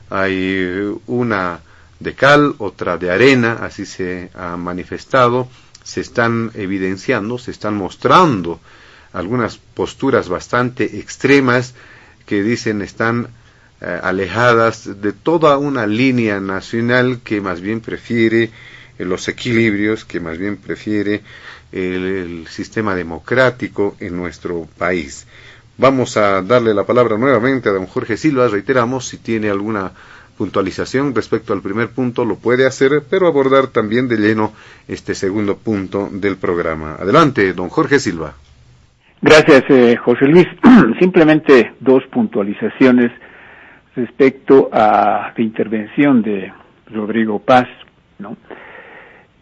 Hay una de cal, otra de arena, así se ha manifestado, se están evidenciando, se están mostrando algunas posturas bastante extremas que dicen están alejadas de toda una línea nacional que más bien prefiere los equilibrios, que más bien prefiere el sistema democrático en nuestro país. Vamos a darle la palabra nuevamente a don Jorge Silva. Reiteramos, si tiene alguna puntualización respecto al primer punto lo puede hacer, pero abordar también de lleno este segundo punto del programa. Adelante, don Jorge Silva. Gracias, José Luis. Simplemente 2 puntualizaciones respecto a la intervención de Rodrigo Paz, ¿no?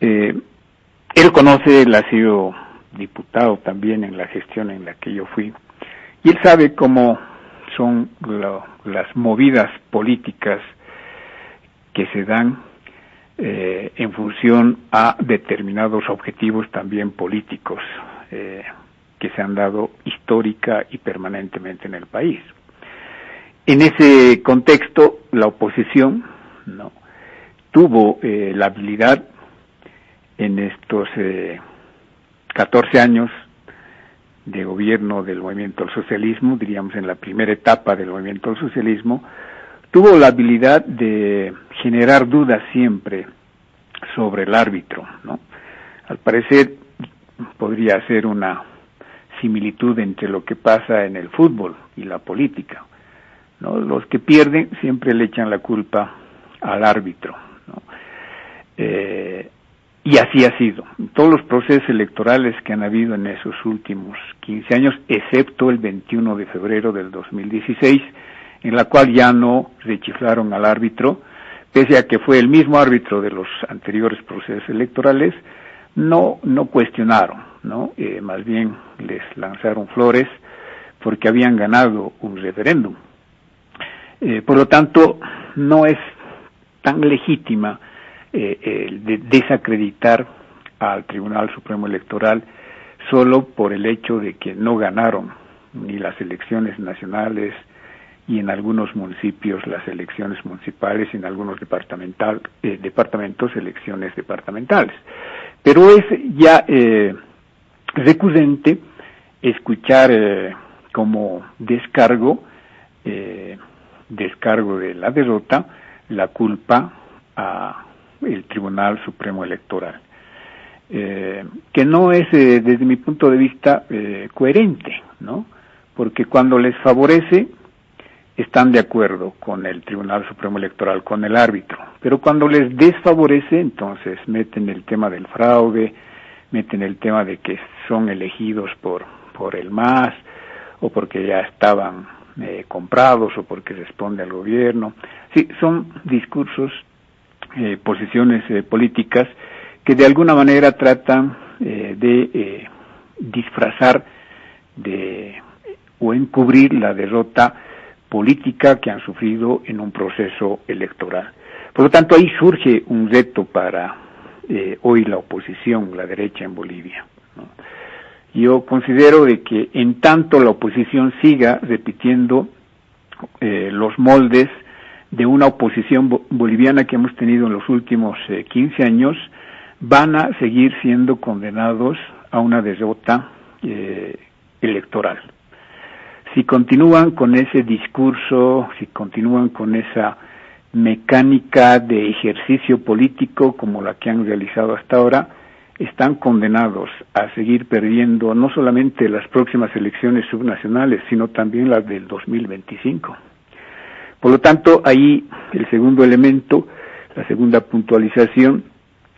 Él conoce, él ha sido diputado también en la gestión en la que yo fui, y él sabe cómo son las movidas políticas que se dan en función a determinados objetivos también políticos que se han dado histórica y permanentemente en el país. En ese contexto, la oposición, ¿no?, tuvo la habilidad en estos 14 años de gobierno del movimiento al socialismo, diríamos en la primera etapa del movimiento al socialismo, tuvo la habilidad de generar dudas siempre sobre el árbitro, ¿no? Al parecer podría ser una similitud entre lo que pasa en el fútbol y la política, ¿no? Los que pierden siempre le echan la culpa al árbitro, ¿no? Y así ha sido. Todos los procesos electorales que han habido en esos últimos 15 años, excepto el 21 de febrero del 2016, en la cual ya no rechiflaron al árbitro, pese a que fue el mismo árbitro de los anteriores procesos electorales, no cuestionaron ¿no? Más bien les lanzaron flores porque habían ganado un referéndum. Por lo tanto, no es tan legítima de desacreditar al Tribunal Supremo Electoral solo por el hecho de que no ganaron ni las elecciones nacionales y en algunos municipios las elecciones municipales y en algunos departamentos elecciones departamentales. Pero es ya recurrente escuchar como descargo de la derrota la culpa a el Tribunal Supremo Electoral, que no es desde mi punto de vista coherente, ¿no? Porque cuando les favorece están de acuerdo con el Tribunal Supremo Electoral, con el árbitro, pero cuando les desfavorece, entonces meten el tema del fraude, meten el tema de que son elegidos por el MAS, o porque ya estaban comprados, o porque responde al gobierno. Sí, son discursos, posiciones políticas que de alguna manera tratan de disfrazar o encubrir la derrota política que han sufrido en un proceso electoral. Por lo tanto, ahí surge un reto para hoy la oposición, la derecha en Bolivia, ¿no? Yo considero de que en tanto la oposición siga repitiendo los moldes de una oposición boliviana que hemos tenido en los últimos 15 años, van a seguir siendo condenados a una derrota electoral. Si continúan con ese discurso, si continúan con esa mecánica de ejercicio político como la que han realizado hasta ahora, están condenados a seguir perdiendo no solamente las próximas elecciones subnacionales, sino también las del 2025. Por lo tanto, ahí el segundo elemento, la segunda puntualización,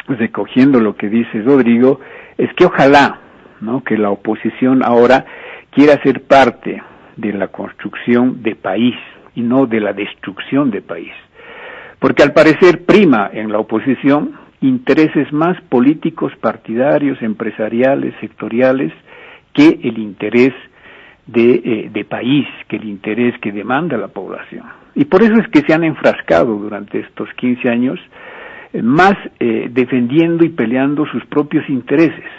recogiendo lo que dice Rodrigo, es que ojalá, ¿no?, que la oposición ahora quiera ser parte de la construcción de país y no de la destrucción de país. Porque al parecer prima en la oposición intereses más políticos, partidarios, empresariales, sectoriales, que el interés de país, que el interés que demanda la población. Y por eso es que se han enfrascado durante estos 15 años más defendiendo y peleando sus propios intereses,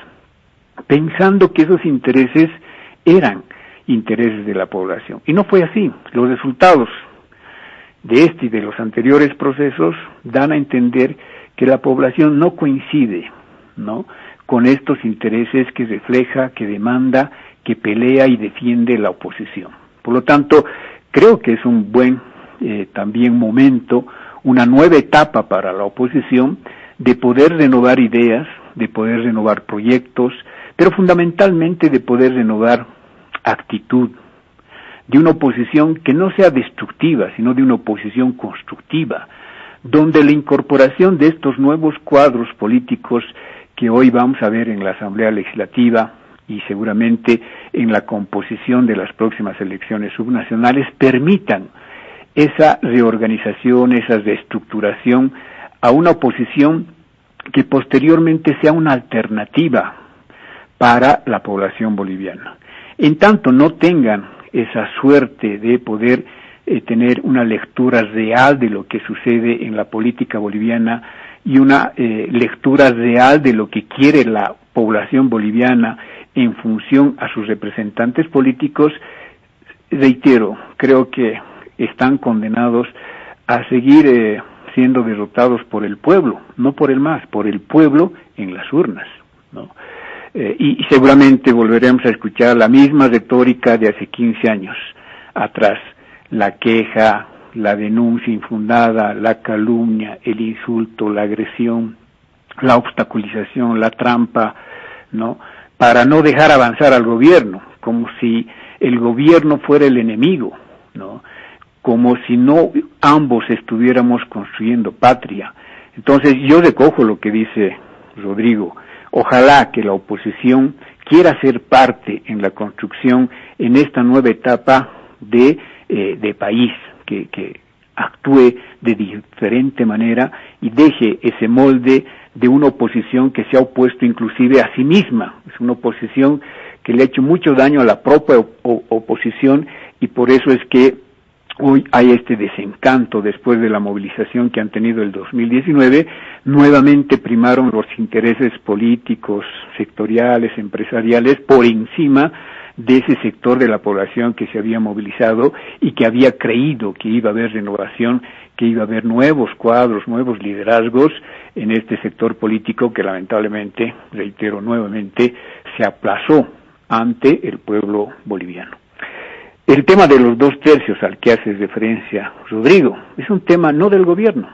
pensando que esos intereses eran intereses de la población. Y no fue así. Los resultados de este y de los anteriores procesos dan a entender que la población no coincide, ¿no?, con estos intereses que refleja, que demanda, que pelea y defiende la oposición. Por lo tanto, creo que es un buen también momento, una nueva etapa para la oposición de poder renovar ideas, de poder renovar proyectos, pero fundamentalmente de poder renovar actitud, de una oposición que no sea destructiva, sino de una oposición constructiva, donde la incorporación de estos nuevos cuadros políticos que hoy vamos a ver en la Asamblea Legislativa y seguramente en la composición de las próximas elecciones subnacionales permitan esa reorganización, esa reestructuración a una oposición que posteriormente sea una alternativa para la población boliviana. En tanto no tengan esa suerte de poder tener una lectura real de lo que sucede en la política boliviana y una lectura real de lo que quiere la población boliviana en función a sus representantes políticos, reitero, creo que están condenados a seguir siendo derrotados por el pueblo, no por el MAS, por el pueblo en las urnas, ¿no? Y seguramente volveremos a escuchar la misma retórica de hace 15 años atrás, la queja, la denuncia infundada, la calumnia, el insulto, la agresión, la obstaculización, la trampa, ¿no?, para no dejar avanzar al gobierno, como si el gobierno fuera el enemigo, ¿no?, como si no ambos estuviéramos construyendo patria. Entonces yo recojo lo que dice Rodrigo. Ojalá que la oposición quiera ser parte en la construcción en esta nueva etapa de país que actúe de diferente manera y deje ese molde de una oposición que se ha opuesto inclusive a sí misma. Es una oposición que le ha hecho mucho daño a la propia oposición, y por eso es que hoy hay este desencanto después de la movilización que han tenido el 2019. Nuevamente primaron los intereses políticos, sectoriales, empresariales por encima de ese sector de la población que se había movilizado y que había creído que iba a haber renovación, que iba a haber nuevos cuadros, nuevos liderazgos en este sector político que lamentablemente, reitero nuevamente, se aplazó ante el pueblo boliviano. El tema de los 2/3 al que hace referencia Rodrigo es un tema no del gobierno,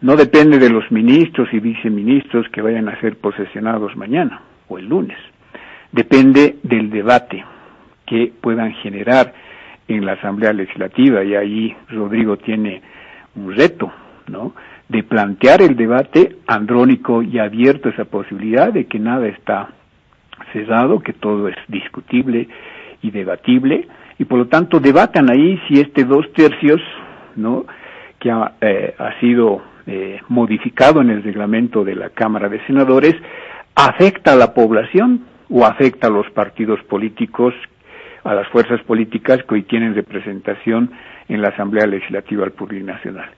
no depende de los ministros y viceministros que vayan a ser posesionados mañana o el lunes. Depende del debate que puedan generar en la Asamblea Legislativa, y ahí Rodrigo tiene un reto, ¿no?, de plantear el debate andrónico y abierto esa posibilidad de que nada está cerrado, que todo es discutible y debatible, y por lo tanto debatan ahí si este 2/3, ¿no?, que ha sido modificado en el reglamento de la Cámara de Senadores, afecta a la población o afecta a los partidos políticos, a las fuerzas políticas que hoy tienen representación en la Asamblea Legislativa Plurinacional.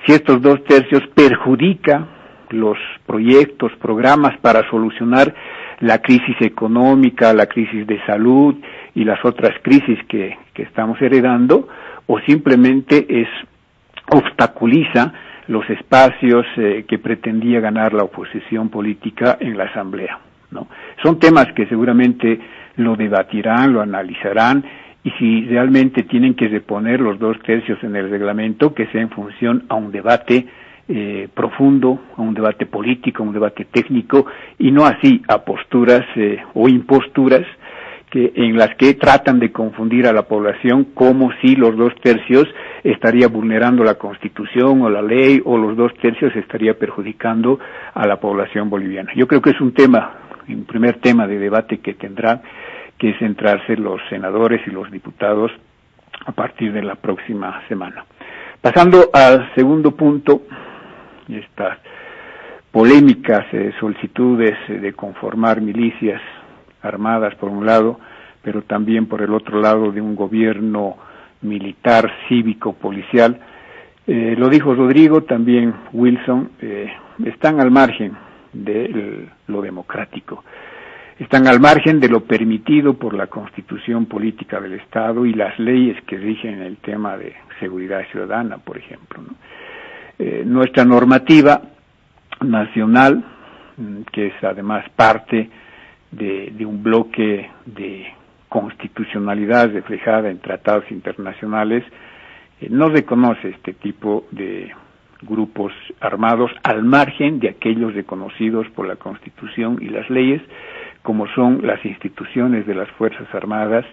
Si estos 2/3 perjudica los proyectos, programas para solucionar la crisis económica, la crisis de salud y las otras crisis que estamos heredando, o simplemente obstaculiza los espacios que pretendía ganar la oposición política en la Asamblea, ¿no? Son temas que seguramente lo debatirán, lo analizarán, y si realmente tienen que reponer los 2/3 en el reglamento, que sea en función a un debate profundo, a un debate político, a un debate técnico, y no así a posturas o imposturas en las que tratan de confundir a la población como si los 2/3 estaría vulnerando la Constitución o la ley, o los 2/3 estaría perjudicando a la población boliviana. Yo creo que es un primer tema de debate que tendrá que centrarse los senadores y los diputados a partir de la próxima semana. Pasando al segundo punto, estas polémicas solicitudes de conformar milicias armadas por un lado, pero también por el otro lado de un gobierno militar, cívico, policial. Lo dijo Rodrigo, también Wilson, están al margen de lo democrático, están al margen de lo permitido por la Constitución Política del Estado y las leyes que rigen el tema de seguridad ciudadana, por ejemplo, ¿no? Nuestra normativa nacional, que es además parte de un bloque de constitucionalidad reflejada en tratados internacionales, no reconoce este tipo de grupos armados al margen de aquellos reconocidos por la Constitución y las leyes, como son las instituciones de las Fuerzas Armadas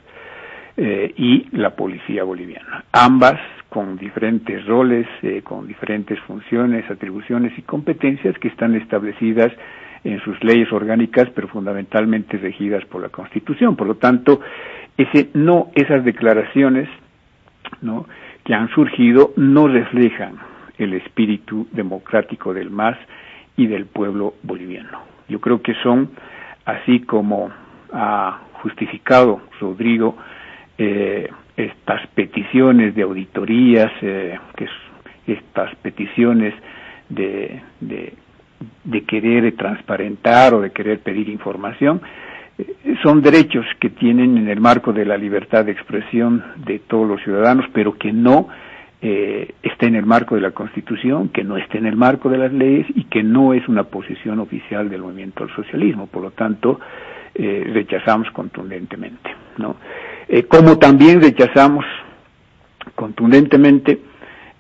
y la Policía Boliviana, ambas con diferentes roles, con diferentes funciones, atribuciones y competencias que están establecidas en sus leyes orgánicas, pero fundamentalmente regidas por la Constitución. Por lo tanto, esas declaraciones, ¿no?, que han surgido no reflejan el espíritu democrático del MAS y del pueblo boliviano. Yo creo que son, así como ha justificado Rodrigo, estas peticiones de auditorías, estas peticiones de querer transparentar o de querer pedir información, son derechos que tienen en el marco de la libertad de expresión de todos los ciudadanos, pero que no está en el marco de la Constitución, que no está en el marco de las leyes y que no es una posición oficial del movimiento al socialismo. Por lo tanto, rechazamos contundentemente, ¿no? Como también rechazamos contundentemente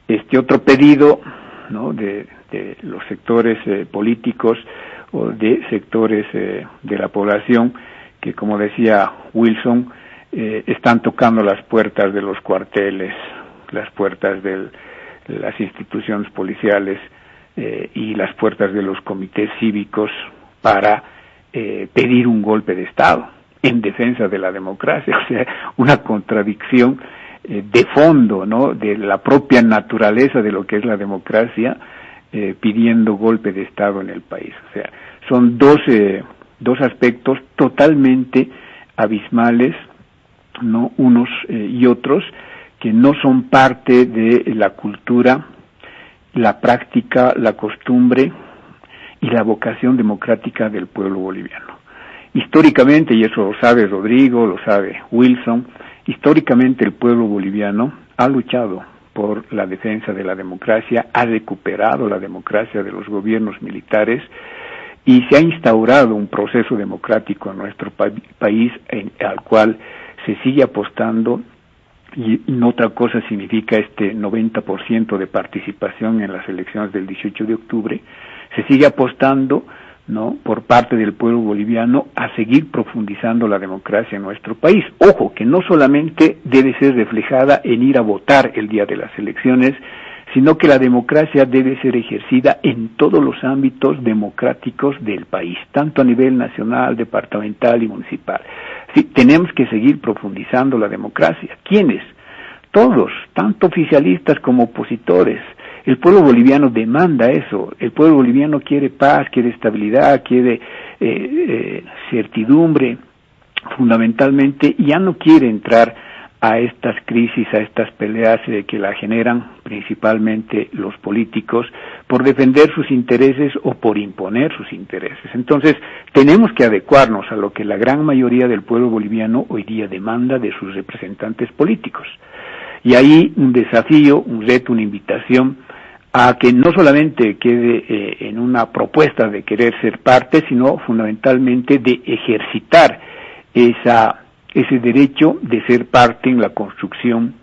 este otro pedido, ¿no?, de los sectores políticos o de sectores de la población que, como decía Wilson, están tocando las puertas de los cuarteles, las puertas de las instituciones policiales y las puertas de los comités cívicos para pedir un golpe de Estado en defensa de la democracia. O sea, una contradicción de fondo, ¿no?, de la propia naturaleza de lo que es la democracia, pidiendo golpe de Estado en el país. O sea, son dos aspectos totalmente abismales, ¿no?, unos y otros, que no son parte de la cultura, la práctica, la costumbre y la vocación democrática del pueblo boliviano. Históricamente, y eso lo sabe Rodrigo, lo sabe Wilson, históricamente el pueblo boliviano ha luchado por la defensa de la democracia, ha recuperado la democracia de los gobiernos militares y se ha instaurado un proceso democrático en nuestro país al cual se sigue apostando, y no otra cosa significa este 90% de participación en las elecciones del 18 de octubre, se sigue apostando, ¿no?, por parte del pueblo boliviano a seguir profundizando la democracia en nuestro país. Ojo, que no solamente debe ser reflejada en ir a votar el día de las elecciones, sino que la democracia debe ser ejercida en todos los ámbitos democráticos del país, tanto a nivel nacional, departamental y municipal. Sí, tenemos que seguir profundizando la democracia. ¿Quiénes? Todos, tanto oficialistas como opositores. El pueblo boliviano demanda eso. El pueblo boliviano quiere paz, quiere estabilidad, quiere certidumbre, fundamentalmente, y ya no quiere entrar a estas crisis, a estas peleas que la generan principalmente los políticos por defender sus intereses o por imponer sus intereses. Entonces, tenemos que adecuarnos a lo que la gran mayoría del pueblo boliviano hoy día demanda de sus representantes políticos. Y ahí un desafío, un reto, una invitación a que no solamente quede en una propuesta de querer ser parte, sino fundamentalmente de ejercitar ese derecho de ser parte en la construcción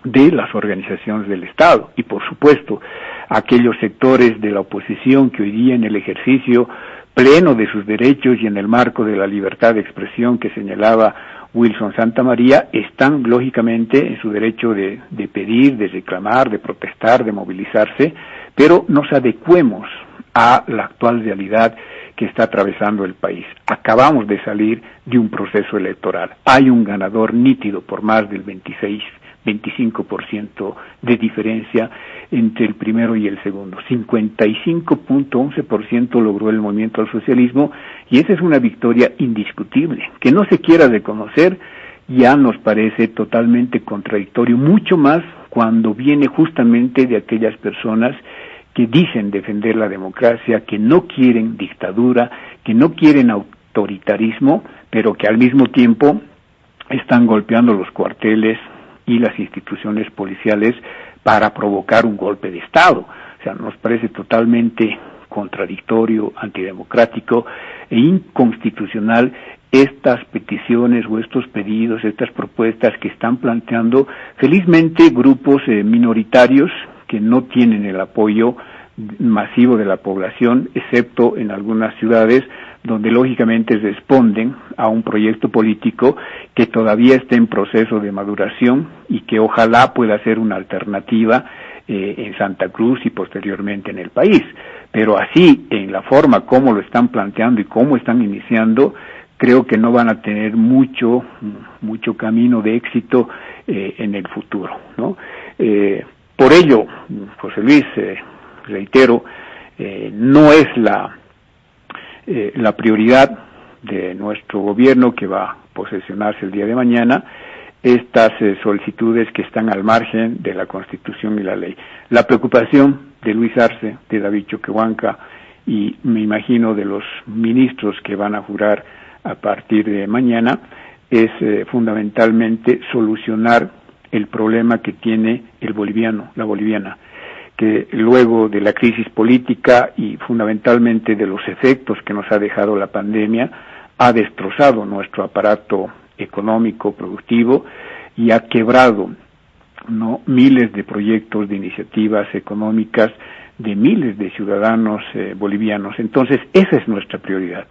de las organizaciones del Estado. Y por supuesto, aquellos sectores de la oposición que hoy día, en el ejercicio pleno de sus derechos y en el marco de la libertad de expresión que señalaba Wilson Santamaría, están lógicamente en su derecho de pedir, de reclamar, de protestar, de movilizarse, pero nos adecuemos a la actual realidad que está atravesando el país. Acabamos de salir de un proceso electoral. Hay un ganador nítido por más del 25% de diferencia entre el primero y el segundo. 55.11% logró el movimiento al socialismo, y esa es una victoria indiscutible. Que no se quiera reconocer ya nos parece totalmente contradictorio, mucho más cuando viene justamente de aquellas personas que dicen defender la democracia, que no quieren dictadura, que no quieren autoritarismo, pero que al mismo tiempo están golpeando los cuarteles y las instituciones policiales para provocar un golpe de Estado. O sea, nos parece totalmente contradictorio, antidemocrático e inconstitucional estas peticiones o estos pedidos, estas propuestas que están planteando felizmente grupos minoritarios que no tienen el apoyo masivo de la población, excepto en algunas ciudades donde lógicamente responden a un proyecto político que todavía está en proceso de maduración y que ojalá pueda ser una alternativa en Santa Cruz y posteriormente en el país. Pero así, en la forma como lo están planteando y cómo están iniciando, creo que no van a tener mucho camino de éxito en el futuro, ¿no? Por ello, José Luis, reitero, no es la prioridad de nuestro gobierno, que va a posesionarse el día de mañana, estas solicitudes que están al margen de la Constitución y la ley. La preocupación de Luis Arce, de David Choquehuanca y me imagino de los ministros que van a jurar a partir de mañana es fundamentalmente solucionar el problema que tiene el boliviano, la boliviana, que luego de la crisis política y fundamentalmente de los efectos que nos ha dejado la pandemia, ha destrozado nuestro aparato económico, productivo, y ha quebrado, ¿no?, miles de proyectos, de iniciativas económicas de miles de ciudadanos bolivianos. Entonces, esa es nuestra prioridad.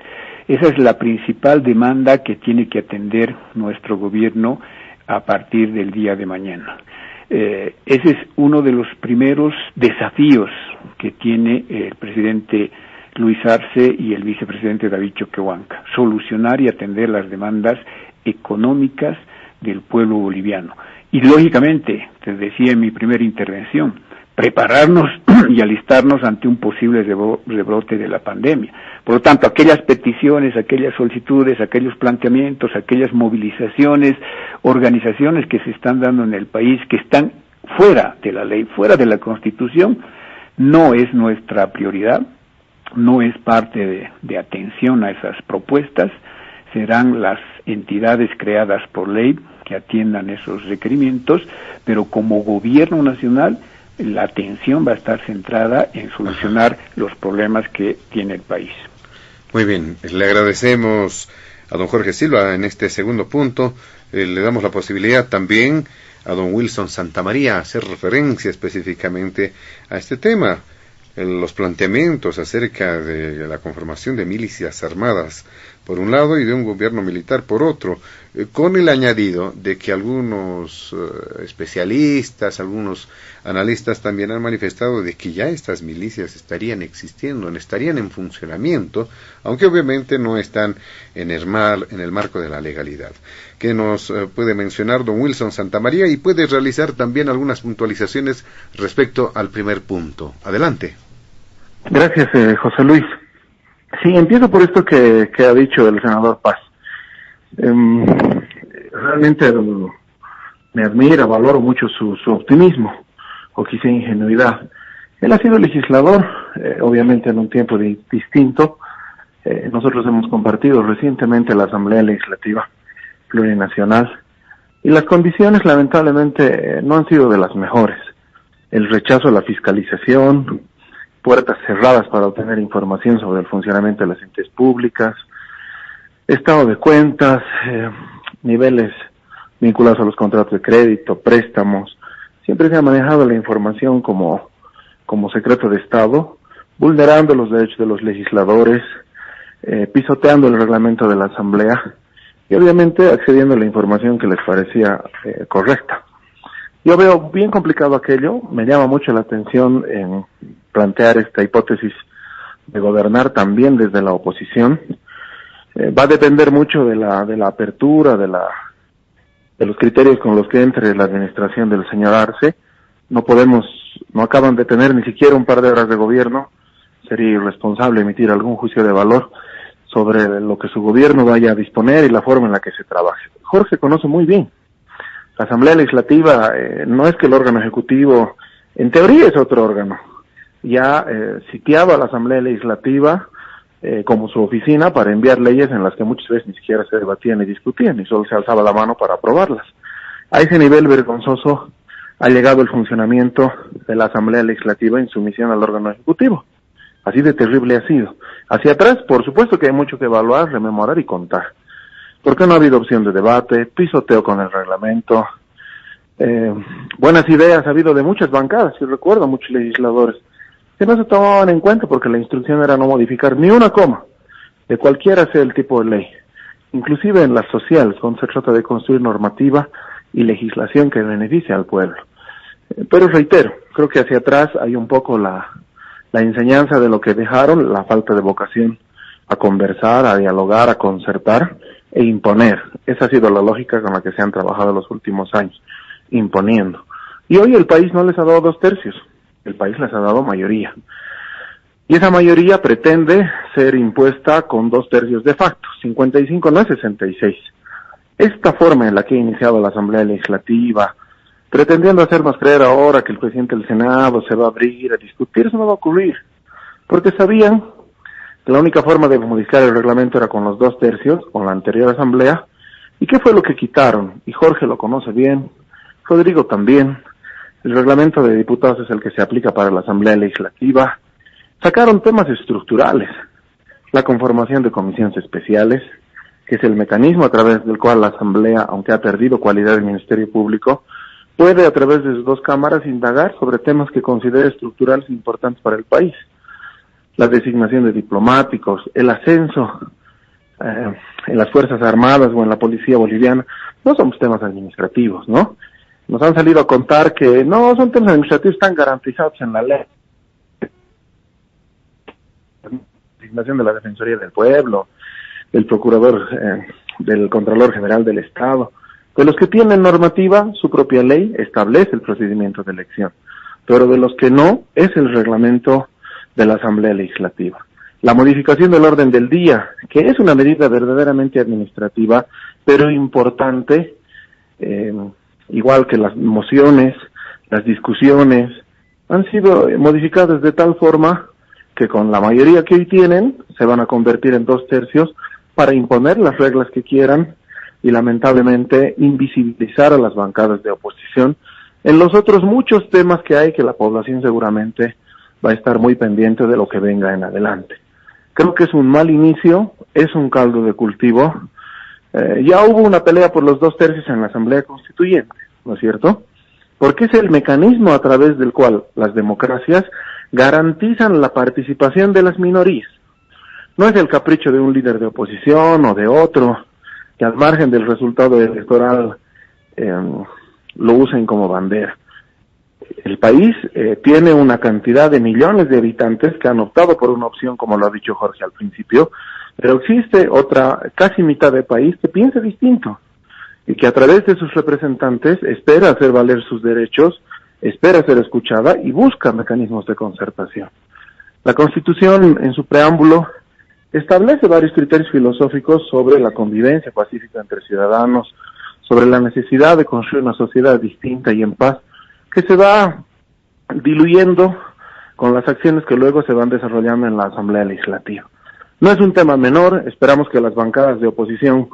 Esa es la principal demanda que tiene que atender nuestro gobierno a partir del día de mañana. Ese es uno de los primeros desafíos que tiene el presidente Luis Arce y el vicepresidente David Choquehuanca: solucionar y atender las demandas económicas del pueblo boliviano. Y lógicamente, te decía en mi primera intervención, prepararnos y alistarnos ante un posible rebrote de la pandemia. Por lo tanto, aquellas peticiones, aquellas solicitudes, aquellos planteamientos, aquellas movilizaciones, organizaciones que se están dando en el país, que están fuera de la ley, fuera de la Constitución, no es nuestra prioridad, no es parte de atención a esas propuestas. Serán las entidades creadas por ley que atiendan esos requerimientos, pero como gobierno nacional la atención va a estar centrada en solucionar los problemas que tiene el país. Muy bien, le agradecemos a don Jorge Silva en este segundo punto. Le damos la posibilidad también a don Wilson Santamaría hacer referencia específicamente a este tema, los planteamientos acerca de la conformación de milicias armadas por un lado y de un gobierno militar por otro, con el añadido de que algunos especialistas, algunos analistas también han manifestado de que ya estas milicias estarían existiendo, estarían en funcionamiento, aunque obviamente no están en el marco de la legalidad. ¿Qué nos puede mencionar don Wilson Santamaría? Y puede realizar también algunas puntualizaciones respecto al primer punto. Adelante. Gracias, José Luis. Sí, empiezo por esto que ha dicho el senador Paz. Realmente me admira, valoro mucho su optimismo, o quizá ingenuidad. Él ha sido legislador, obviamente en un tiempo distinto. Nosotros hemos compartido recientemente la Asamblea Legislativa Plurinacional, y las condiciones lamentablemente no han sido de las mejores. El rechazo a la fiscalización, puertas cerradas para obtener información sobre el funcionamiento de las entes públicas, estado de cuentas, niveles vinculados a los contratos de crédito, préstamos. Siempre se ha manejado la información como secreto de Estado, vulnerando los derechos de los legisladores, pisoteando el reglamento de la Asamblea y obviamente accediendo a la información que les parecía correcta. Yo veo bien complicado aquello, me llama mucho la atención en plantear esta hipótesis de gobernar también desde la oposición. Va a depender mucho de la apertura, de los criterios con los que entre la administración del señor Arce. No acaban de tener ni siquiera un par de horas de gobierno. Sería irresponsable emitir algún juicio de valor sobre lo que su gobierno vaya a disponer y la forma en la que se trabaje. Jorge conoce muy bien. La Asamblea Legislativa no es que el órgano ejecutivo, en teoría es otro órgano. Ya sitiaba a la Asamblea Legislativa como su oficina para enviar leyes en las que muchas veces ni siquiera se debatían ni discutían, y solo se alzaba la mano para aprobarlas. A ese nivel vergonzoso ha llegado el funcionamiento de la Asamblea Legislativa en sumisión al órgano ejecutivo. Así de terrible ha sido. Hacia atrás, por supuesto que hay mucho que evaluar, rememorar y contar. Porque no ha habido opción de debate, pisoteo con el reglamento, buenas ideas ha habido de muchas bancadas, y recuerdo muchos legisladores que no se tomaban en cuenta porque la instrucción era no modificar ni una coma de cualquiera sea el tipo de ley, inclusive en las sociales, cuando se trata de construir normativa y legislación que beneficie al pueblo. Pero reitero, creo que hacia atrás hay un poco la enseñanza de lo que dejaron, la falta de vocación a conversar, a dialogar, a concertar e imponer. Esa ha sido la lógica con la que se han trabajado los últimos años, imponiendo. Y hoy el país no les ha dado 2/3, el país les ha dado mayoría. Y esa mayoría pretende ser impuesta con 2/3 de facto, 55 no es 66. Esta forma en la que ha iniciado la Asamblea Legislativa, pretendiendo hacernos creer ahora que el presidente del Senado se va a abrir a discutir, eso no va a ocurrir, porque sabían que la única forma de modificar el reglamento era con los 2/3, con la anterior Asamblea. ¿Y qué fue lo que quitaron? Y Jorge lo conoce bien, Rodrigo también. El reglamento de diputados es el que se aplica para la Asamblea Legislativa. Sacaron temas estructurales, la conformación de comisiones especiales, que es el mecanismo a través del cual la Asamblea, aunque ha perdido cualidad de Ministerio Público, puede a través de sus dos cámaras indagar sobre temas que considere estructurales e importantes para el país. La designación de diplomáticos, el ascenso en las Fuerzas Armadas o en la Policía Boliviana, no son temas administrativos, ¿no? Nos han salido a contar que no son temas administrativos, están garantizados en la ley. La designación de la Defensoría del Pueblo, del Procurador, del Contralor General del Estado, De los que tienen normativa, su propia ley establece el procedimiento de elección, pero de los que no, es el reglamento de la Asamblea Legislativa. La modificación del orden del día, que es una medida verdaderamente administrativa, pero importante, igual que las mociones, las discusiones, han sido modificadas de tal forma que con la mayoría que hoy tienen, se van a convertir en 2/3 para imponer las reglas que quieran y lamentablemente invisibilizar a las bancadas de oposición en los otros muchos temas que hay, que la población seguramente va a estar muy pendiente de lo que venga en adelante. Creo que es un mal inicio, es un caldo de cultivo. Ya hubo una pelea por los 2/3 en la Asamblea Constituyente, ¿no es cierto? Porque es el mecanismo a través del cual las democracias garantizan la participación de las minorías. No es el capricho de un líder de oposición o de otro, que al margen del resultado electoral lo usen como bandera. El país tiene una cantidad de millones de habitantes que han optado por una opción, como lo ha dicho Jorge al principio, pero existe otra casi mitad del país que piensa distinto y que a través de sus representantes espera hacer valer sus derechos, espera ser escuchada y busca mecanismos de concertación. La Constitución, en su preámbulo, establece varios criterios filosóficos sobre la convivencia pacífica entre ciudadanos, sobre la necesidad de construir una sociedad distinta y en paz, que se va diluyendo con las acciones que luego se van desarrollando en la Asamblea Legislativa. No es un tema menor, esperamos que las bancadas de oposición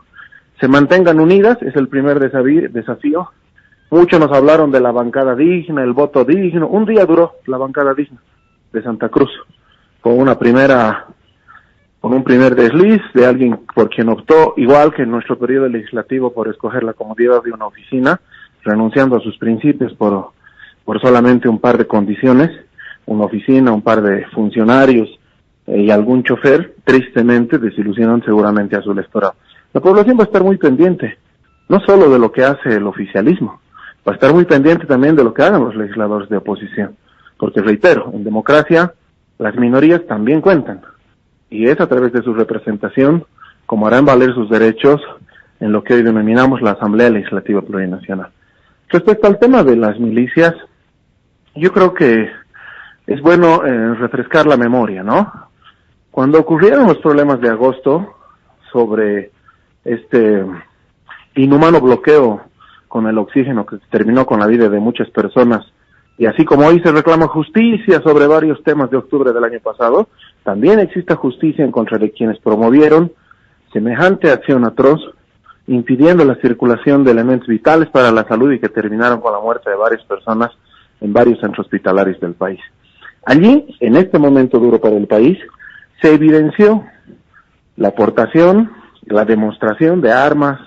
se mantengan unidas, es el primer desafío. Muchos nos hablaron de la bancada digna, el voto digno. Un día duró la bancada digna de Santa Cruz, con un primer desliz de alguien por quien optó, igual que en nuestro periodo legislativo, por escoger la comodidad de una oficina, renunciando a sus principios por solamente un par de condiciones, una oficina, un par de funcionarios y algún chofer, tristemente desilusionan seguramente a su electorado. La población va a estar muy pendiente, no solo de lo que hace el oficialismo, va a estar muy pendiente también de lo que hagan los legisladores de oposición, porque reitero, en democracia las minorías también cuentan, y es a través de su representación como harán valer sus derechos en lo que hoy denominamos la Asamblea Legislativa Plurinacional. Respecto al tema de las milicias, yo creo que es bueno refrescar la memoria, ¿no? Cuando ocurrieron los problemas de agosto sobre este inhumano bloqueo con el oxígeno que terminó con la vida de muchas personas, y así como hoy se reclama justicia sobre varios temas de octubre del año pasado, también existe justicia en contra de quienes promovieron semejante acción atroz, impidiendo la circulación de elementos vitales para la salud y que terminaron con la muerte de varias personas en varios centros hospitalarios del país. Allí, en este momento duro para el país, se evidenció la aportación, la demostración de armas,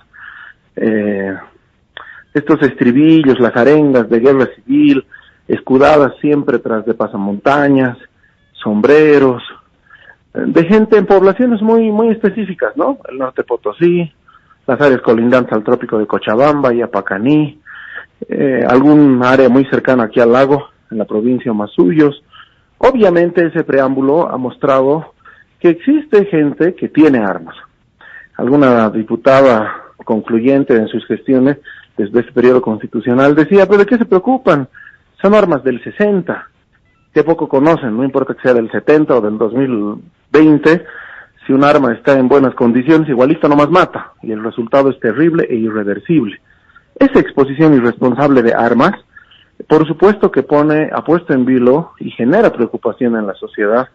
estos estribillos, las arengas de guerra civil, escudadas siempre tras de pasamontañas, sombreros, de gente en poblaciones muy específicas, ¿no? El norte Potosí, las áreas colindantes al trópico de Cochabamba y Apacaní, algún área muy cercana aquí al lago, en la provincia de Masuyos. Obviamente ese preámbulo ha mostrado que existe gente que tiene armas. Alguna diputada concluyente en sus gestiones desde ese periodo constitucional decía, ¿pero de qué se preocupan? Son armas del 60, que poco conocen, no importa que sea del 70 o del 2020, si un arma está en buenas condiciones, igualito nomás mata, y el resultado es terrible e irreversible. Esa exposición irresponsable de armas, por supuesto que ha puesto en vilo y genera preocupación en la sociedad,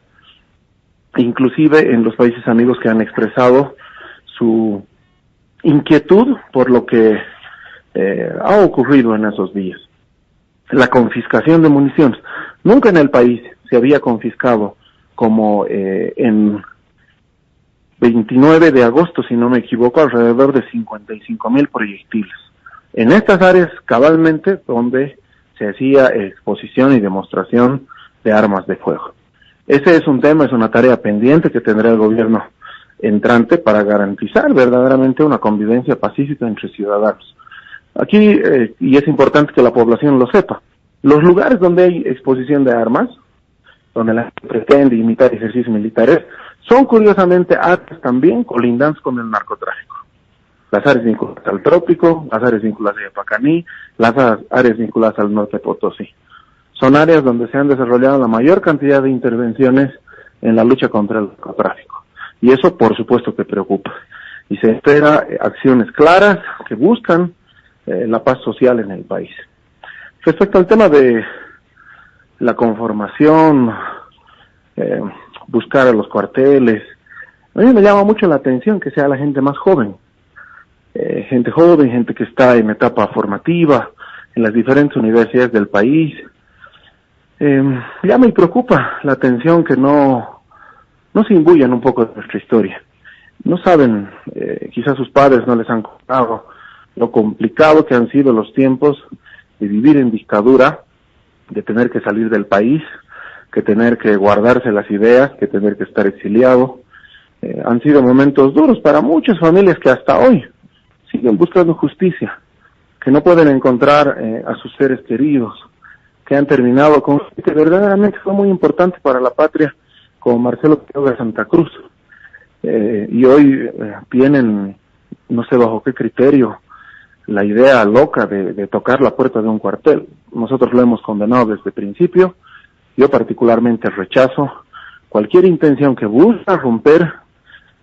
inclusive en los países amigos que han expresado su inquietud por lo que ha ocurrido en esos días. La confiscación de municiones. Nunca en el país se había confiscado como en 29 de agosto, si no me equivoco, alrededor de 55,000 proyectiles. En estas áreas cabalmente donde se hacía exposición y demostración de armas de fuego. Ese es un tema, es una tarea pendiente que tendrá el gobierno entrante para garantizar verdaderamente una convivencia pacífica entre ciudadanos. Aquí, y es importante que la población lo sepa, los lugares donde hay exposición de armas, donde la gente pretende imitar ejercicios militares, son curiosamente áreas también colindantes con el narcotráfico. las áreas vinculadas al trópico, las áreas vinculadas a Yapacaní, las áreas vinculadas al norte de Potosí. Son áreas donde se han desarrollado la mayor cantidad de intervenciones en la lucha contra el narcotráfico. Y eso, por supuesto, que preocupa. Y se espera acciones claras que buscan la paz social en el país. Respecto al tema de la conformación, buscar a los cuarteles, a mí me llama mucho la atención que sea la gente más joven. Gente joven, gente que está en etapa formativa, en las diferentes universidades del país. Ya me preocupa la atención que no se imbuyan un poco de nuestra historia. No saben, quizás sus padres no les han contado lo complicado que han sido los tiempos de vivir en dictadura, de tener que salir del país, que tener que guardarse las ideas, que tener que estar exiliado. Han sido momentos duros para muchas familias que hasta hoy siguen buscando justicia, que no pueden encontrar a sus seres queridos, que han terminado con que verdaderamente fue muy importante para la patria, como Marcelo Quiroga Santa Cruz. Y hoy tienen, no sé bajo qué criterio, la idea loca de tocar la puerta de un cuartel. Nosotros lo hemos condenado desde el principio. Yo particularmente rechazo cualquier intención que busca romper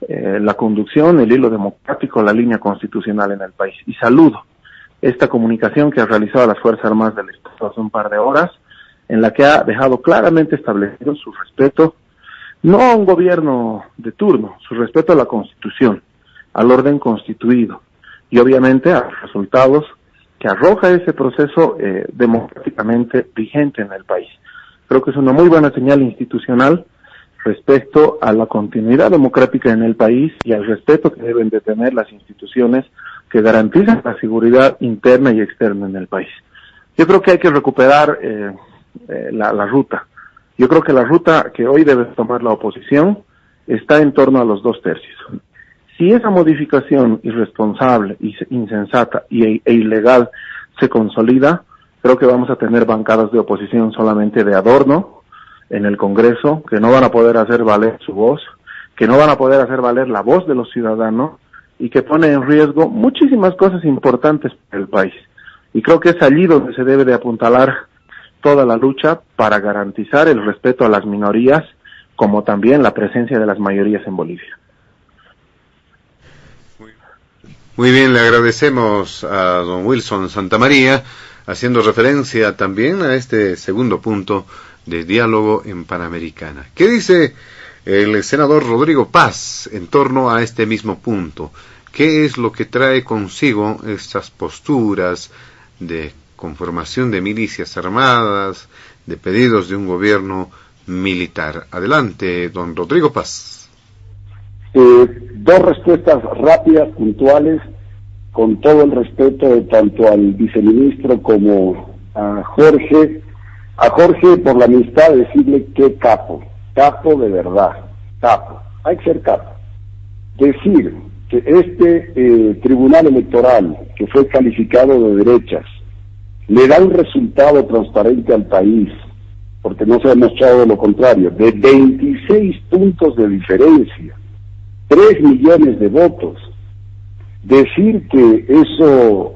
la conducción, el hilo democrático, la línea constitucional en el país. Y saludo esta comunicación que ha realizado las Fuerzas Armadas del Estado hace un par de horas, en la que ha dejado claramente establecido su respeto, no a un gobierno de turno, su respeto a la Constitución, al orden constituido, y obviamente a los resultados que arroja ese proceso democráticamente vigente en el país. Creo que es una muy buena señal institucional respecto a la continuidad democrática en el país y al respeto que deben de tener las instituciones que garantizan la seguridad interna y externa en el país. Yo creo que hay que recuperar la ruta. Yo creo que la ruta que hoy debe tomar la oposición está en torno a los 2/3. Si esa modificación irresponsable, insensata e ilegal se consolida, creo que vamos a tener bancadas de oposición solamente de adorno en el Congreso, que no van a poder hacer valer su voz, que no van a poder hacer valer la voz de los ciudadanos y que pone en riesgo muchísimas cosas importantes para el país. Y creo que es allí donde se debe de apuntalar toda la lucha para garantizar el respeto a las minorías, como también la presencia de las mayorías en Bolivia. Muy bien, le agradecemos a don Wilson Santamaría, haciendo referencia también a este segundo punto de diálogo en Panamericana. ¿Qué dice el senador Rodrigo Paz en torno a este mismo punto? ¿Qué es lo que trae consigo estas posturas de conformación de milicias armadas, de pedidos de un gobierno militar? Adelante, don Rodrigo Paz. Dos respuestas rápidas, puntuales, con todo el respeto de tanto al viceministro como a Jorge. A Jorge, por la amistad, decirle que capo de verdad, capo, hay que ser capo. Decir que este tribunal electoral, que fue calificado de derechas, le da un resultado transparente al país, porque no se ha demostrado lo contrario, de 26 puntos de diferencia, 3 millones de votos. Decir que eso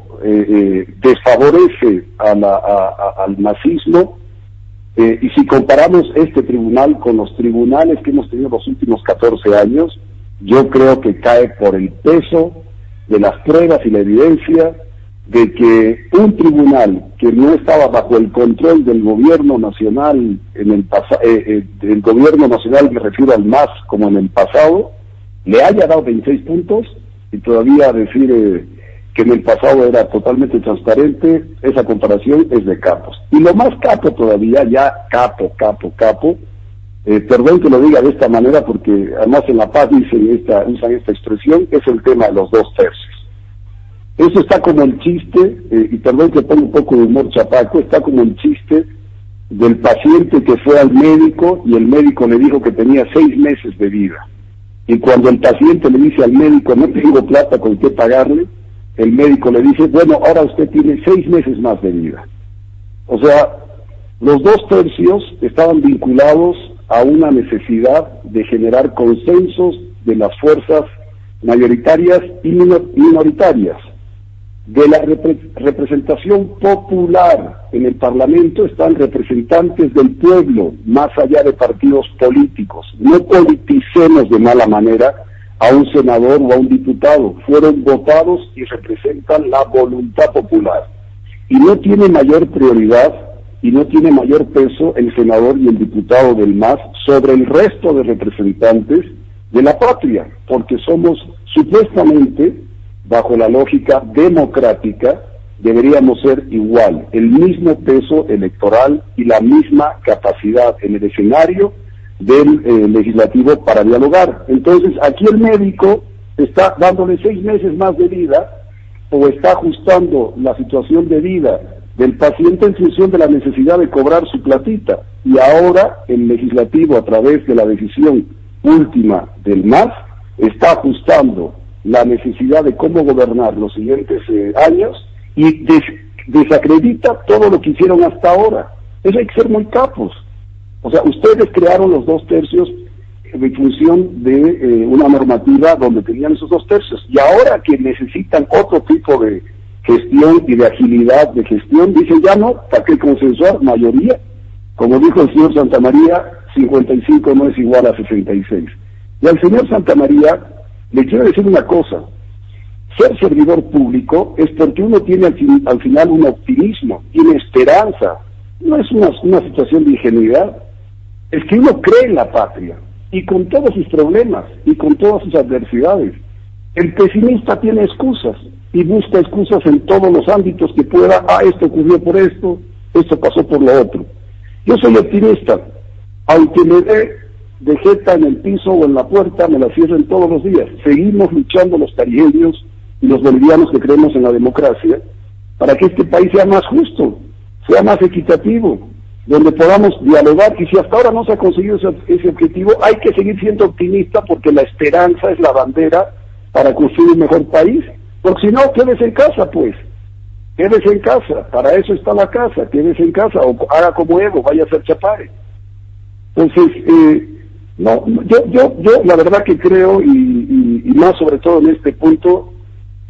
desfavorece al nazismo, y si comparamos este tribunal con los tribunales que hemos tenido los últimos 14 años, yo creo que cae por el peso de las pruebas y la evidencia de que un tribunal que no estaba bajo el control del gobierno nacional en el pasado, del gobierno nacional me refiero al MAS como en el pasado, le haya dado 26 puntos y todavía decir que en el pasado era totalmente transparente, esa comparación es de capos. Y lo más capo todavía, ya capo, perdón que lo diga de esta manera porque además en La Paz usan esta expresión, es el tema de los 2/3. Eso está como el chiste, y perdón que ponga un poco de humor chapaco, está como el chiste del paciente que fue al médico y el médico le dijo que tenía 6 meses de vida. Y cuando el paciente le dice al médico, no tengo plata con qué pagarle, el médico le dice, bueno, ahora usted tiene 6 meses más de vida. O sea, los 2/3 estaban vinculados a una necesidad de generar consensos de las fuerzas mayoritarias y minoritarias. De la representación popular en el Parlamento están representantes del pueblo, más allá de partidos políticos. No politicemos de mala manera a un senador o a un diputado. Fueron votados y representan la voluntad popular. Y no tiene mayor prioridad y no tiene mayor peso el senador y el diputado del MAS sobre el resto de representantes de la patria, porque somos supuestamente, bajo la lógica democrática, deberíamos ser igual, el mismo peso electoral y la misma capacidad en el escenario del legislativo para dialogar. Entonces, aquí el médico está dándole 6 meses más de vida o está ajustando la situación de vida del paciente en función de la necesidad de cobrar su platita, y ahora el legislativo, a través de la decisión última del MAS, está ajustando la necesidad de cómo gobernar los siguientes años y desacredita todo lo que hicieron hasta ahora. Eso hay que ser muy capos. O sea, ustedes crearon los 2 tercios en función de una normativa donde tenían esos 2 tercios, y ahora que necesitan otro tipo de gestión y de agilidad de gestión, dicen ya no, ¿para qué consensuar? Mayoría. Como dijo el señor Santamaría, 55 no es igual a 66. Y al señor Santamaría le quiero decir una cosa: ser servidor público es porque uno tiene al final un optimismo, tiene esperanza, no es una situación de ingenuidad, es que uno cree en la patria, y con todos sus problemas, y con todas sus adversidades. El pesimista tiene excusas, y busca excusas en todos los ámbitos que pueda. Esto ocurrió por esto pasó por lo otro. Yo soy optimista, aunque me dé de jeta en el piso o en la puerta, me la cierren todos los días. Seguimos luchando los tarijeños y los bolivianos que creemos en la democracia para que este país sea más justo, sea más equitativo, donde podamos dialogar. Y si hasta ahora no se ha conseguido ese objetivo, hay que seguir siendo optimista, porque la esperanza es la bandera para construir un mejor país. Porque si no, quédese en casa, pues. Quédese en casa, para eso está la casa, quédese en casa, o haga como Evo, vaya a ser chapare. Entonces, yo la verdad que creo, y más sobre todo en este punto,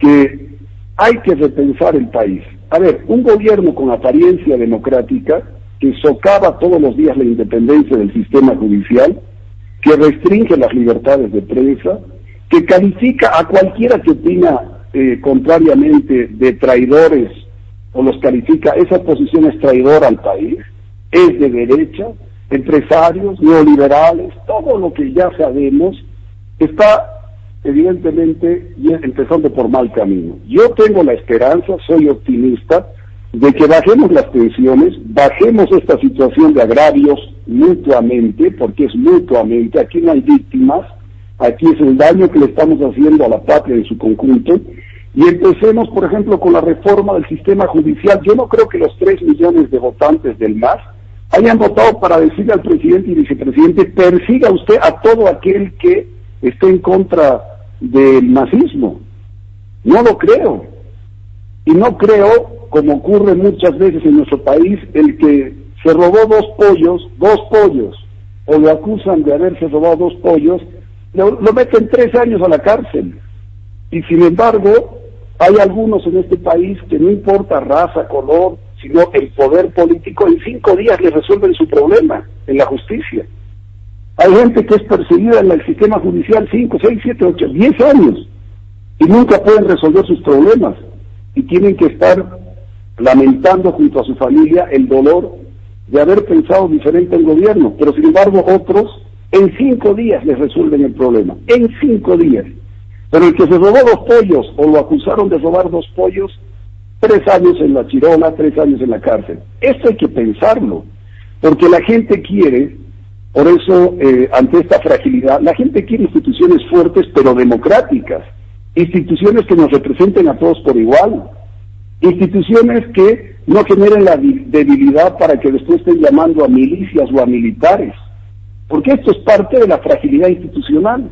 que hay que repensar el país. A ver, un gobierno con apariencia democrática, que socava todos los días la independencia del sistema judicial, que restringe las libertades de prensa, que califica a cualquiera que opina contrariamente de traidores, o los califica, esa posición es traidora al país, es de derecha, empresarios, neoliberales, todo lo que ya sabemos, está evidentemente empezando por mal camino. Yo tengo la esperanza, soy optimista, de que bajemos las tensiones, bajemos esta situación de agravios mutuamente, porque es mutuamente, aquí no hay víctimas, aquí es el daño que le estamos haciendo a la patria en su conjunto, y empecemos, por ejemplo, con la reforma del sistema judicial. Yo no creo que los 3 millones de votantes del MAS hayan votado para decirle al presidente y vicepresidente: persiga usted a todo aquel que esté en contra del masismo. No lo creo. Y no creo, como ocurre muchas veces en nuestro país, el que se robó 2 pollos, o lo acusan de haberse robado 2 pollos, lo meten 3 años a la cárcel. Y sin embargo, hay algunos en este país que no importa raza, color, sino el poder político, en 5 días les resuelven su problema en la justicia. Hay gente que es perseguida en el sistema judicial 5, 6, 7, 8, 10 años, y nunca pueden resolver sus problemas, y tienen que estar lamentando junto a su familia el dolor de haber pensado diferente el gobierno, pero sin embargo otros en 5 días les resuelven el problema, en 5 días. Pero el que se robó 2 pollos, o lo acusaron de robar 2 pollos, 3 años en la chirola, 3 años en la cárcel. Esto hay que pensarlo, porque la gente quiere, por eso ante esta fragilidad, la gente quiere instituciones fuertes pero democráticas, instituciones que nos representen a todos por igual, instituciones que no generen la debilidad para que después estén llamando a milicias o a militares, porque esto es parte de la fragilidad institucional.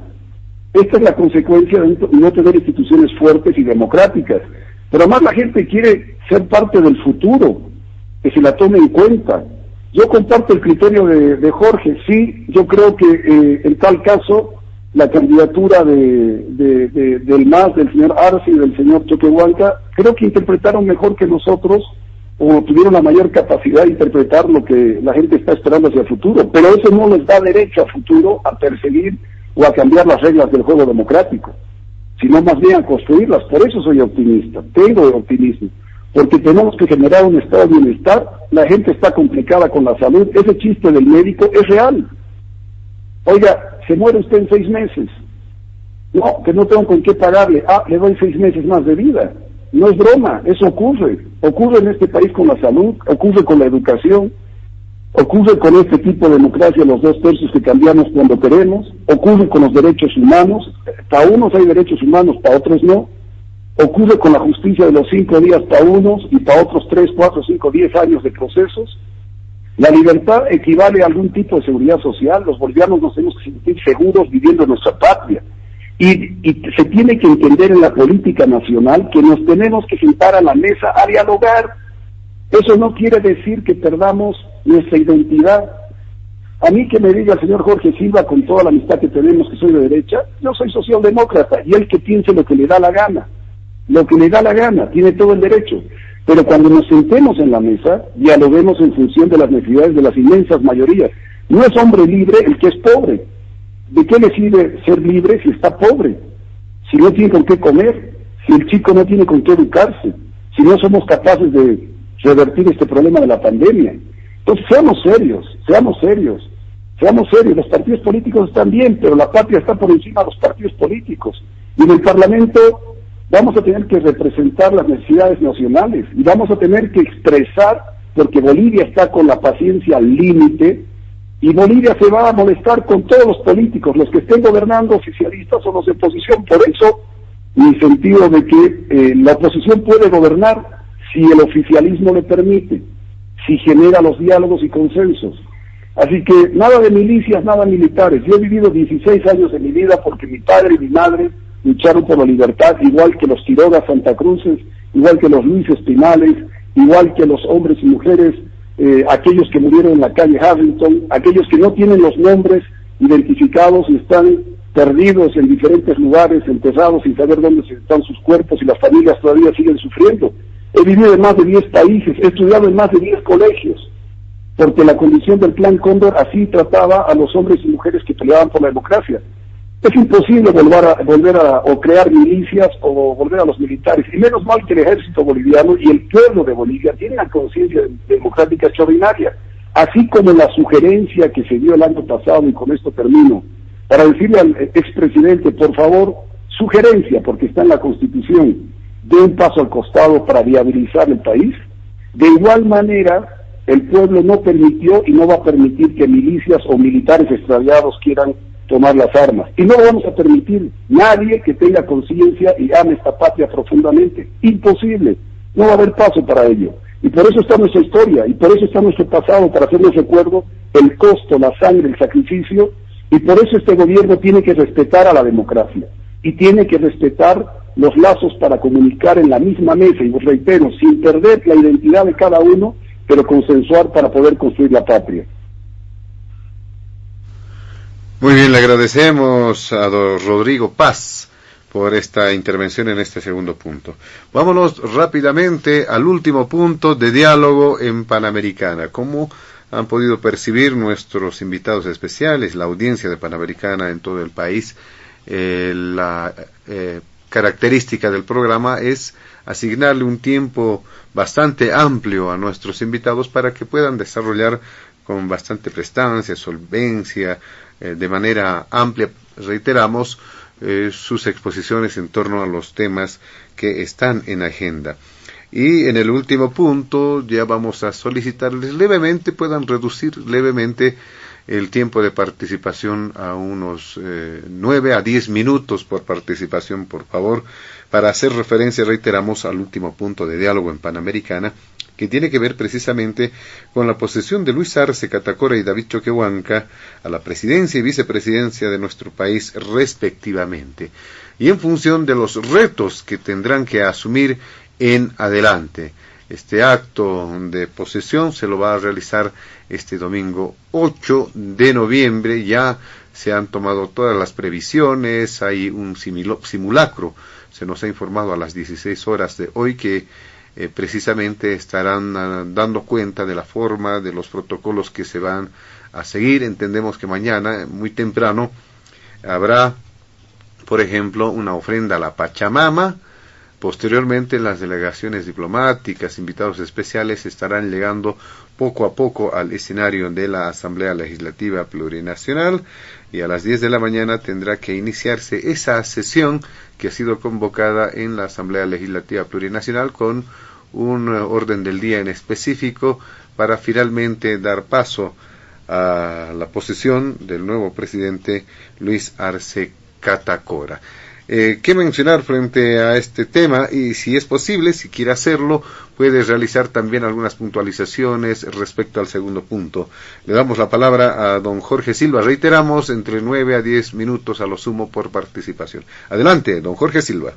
Esta es la consecuencia de no tener instituciones fuertes y democráticas. Pero además la gente quiere ser parte del futuro, que se la tome en cuenta. Yo comparto el criterio de Jorge. Sí, yo creo que en tal caso la candidatura del MAS, del señor Arce y del señor Choquehuanca, creo que interpretaron mejor que nosotros, o tuvieron la mayor capacidad de interpretar lo que la gente está esperando hacia el futuro, pero eso no les da derecho a futuro a perseguir o a cambiar las reglas del juego democrático, sino más bien a construirlas. Por eso soy optimista, tengo optimismo, porque tenemos que generar un estado de bienestar. La gente está complicada con la salud, ese chiste del médico es real. Oiga, se muere usted en 6 meses. No, que no tengo con qué pagarle. Le doy 6 meses más de vida. No es broma, eso ocurre. Ocurre en este país con la salud, ocurre con la educación, ocurre con este tipo de democracia, los 2 tercios que cambiamos cuando queremos, ocurre con los derechos humanos. Para unos hay derechos humanos, para otros no. Ocurre con la justicia de los 5 días para unos y para otros 3, 4, 5, 10 años de procesos. La libertad equivale a algún tipo de seguridad social. Los bolivianos nos tenemos que sentir seguros viviendo en nuestra patria. Y se tiene que entender en la política nacional que nos tenemos que sentar a la mesa a dialogar. Eso no quiere decir que perdamos nuestra identidad. A mí que me diga el señor Jorge Silva, con toda la amistad que tenemos, que soy de derecha, yo soy socialdemócrata, y él que piense lo que le da la gana. Lo que le da la gana, tiene todo el derecho. Pero cuando nos sentemos en la mesa, dialoguemos en función de las necesidades de las inmensas mayorías. No es hombre libre el que es pobre. ¿De qué le sirve ser libre si está pobre? Si no tiene con qué comer, si el chico no tiene con qué educarse, si no somos capaces de revertir este problema de la pandemia. Entonces seamos serios. Los partidos políticos están bien, pero la patria está por encima de los partidos políticos. Y en el Parlamento vamos a tener que representar las necesidades nacionales y vamos a tener que expresar, porque Bolivia está con la paciencia al límite y Bolivia se va a molestar con todos los políticos, los que estén gobernando, oficialistas o los de oposición. Por eso mi sentido de que la oposición puede gobernar si el oficialismo le permite, si genera los diálogos y consensos. Así que nada de milicias, nada militares. Yo he vivido 16 años de mi vida porque mi padre y mi madre lucharon por la libertad, igual que los Quiroga Santa Cruces, igual que los Luis Espinales, igual que los hombres y mujeres, aquellos que murieron en la calle Harrington, aquellos que no tienen los nombres identificados y están perdidos en diferentes lugares, enterrados sin saber dónde están sus cuerpos, y las familias todavía siguen sufriendo. He vivido en más de 10 países, he estudiado en más de 10 colegios, porque la condición del Plan Cóndor así trataba a los hombres y mujeres que peleaban por la democracia. Es imposible volver a crear milicias o volver a los militares, y menos mal que el ejército boliviano y el pueblo de Bolivia tienen la conciencia democrática extraordinaria, así como la sugerencia que se dio el año pasado, y con esto termino, para decirle al expresidente, por favor, sugerencia, porque está en la Constitución, dé un paso al costado para viabilizar el país. De igual manera, el pueblo no permitió y no va a permitir que milicias o militares extraviados quieran tomar las armas, y no lo vamos a permitir. Nadie que tenga conciencia y ame esta patria profundamente, imposible, no va a haber paso para ello. Y por eso está nuestra historia, y por eso está nuestro pasado, para hacernos recuerdo el costo, la sangre, el sacrificio, y por eso este gobierno tiene que respetar a la democracia, y tiene que respetar los lazos para comunicar en la misma mesa, y os reitero, sin perder la identidad de cada uno, pero consensuar para poder construir la patria. Muy bien, le agradecemos a don Rodrigo Paz por esta intervención en este segundo punto. Vámonos rápidamente al último punto de diálogo en Panamericana. Como han podido percibir nuestros invitados especiales, la audiencia de Panamericana en todo el país, la característica del programa es asignarle un tiempo bastante amplio a nuestros invitados para que puedan desarrollar con bastante prestancia, solvencia, de manera amplia, reiteramos, sus exposiciones en torno a los temas que están en agenda. Y en el último punto ya vamos a solicitarles levemente, puedan reducir levemente el tiempo de participación a unos 9 a 10 minutos por participación, por favor, para hacer referencia, reiteramos, al último punto de diálogo en Panamericana, que tiene que ver precisamente con la posesión de Luis Arce Catacora y David Choquehuanca a la presidencia y vicepresidencia de nuestro país respectivamente, y en función de los retos que tendrán que asumir en adelante. Este acto de posesión se lo va a realizar este domingo 8 de noviembre, ya se han tomado todas las previsiones, hay un simulacro, se nos ha informado a las 16 horas de hoy que precisamente estarán dando cuenta de la forma, de los protocolos que se van a seguir. Entendemos que mañana, muy temprano, habrá, por ejemplo, una ofrenda a la Pachamama. Posteriormente, las delegaciones diplomáticas, invitados especiales, estarán llegando poco a poco al escenario de la Asamblea Legislativa Plurinacional, y a las 10 de la mañana tendrá que iniciarse esa sesión que ha sido convocada en la Asamblea Legislativa Plurinacional con un orden del día en específico para finalmente dar paso a la posesión del nuevo presidente Luis Arce Catacora. ¿Qué mencionar frente a este tema? Y si es posible, si quiere hacerlo, puede realizar también algunas puntualizaciones respecto al segundo punto. Le damos la palabra a don Jorge Silva. Reiteramos, entre 9 a 10 minutos a lo sumo por participación. Adelante, don Jorge Silva.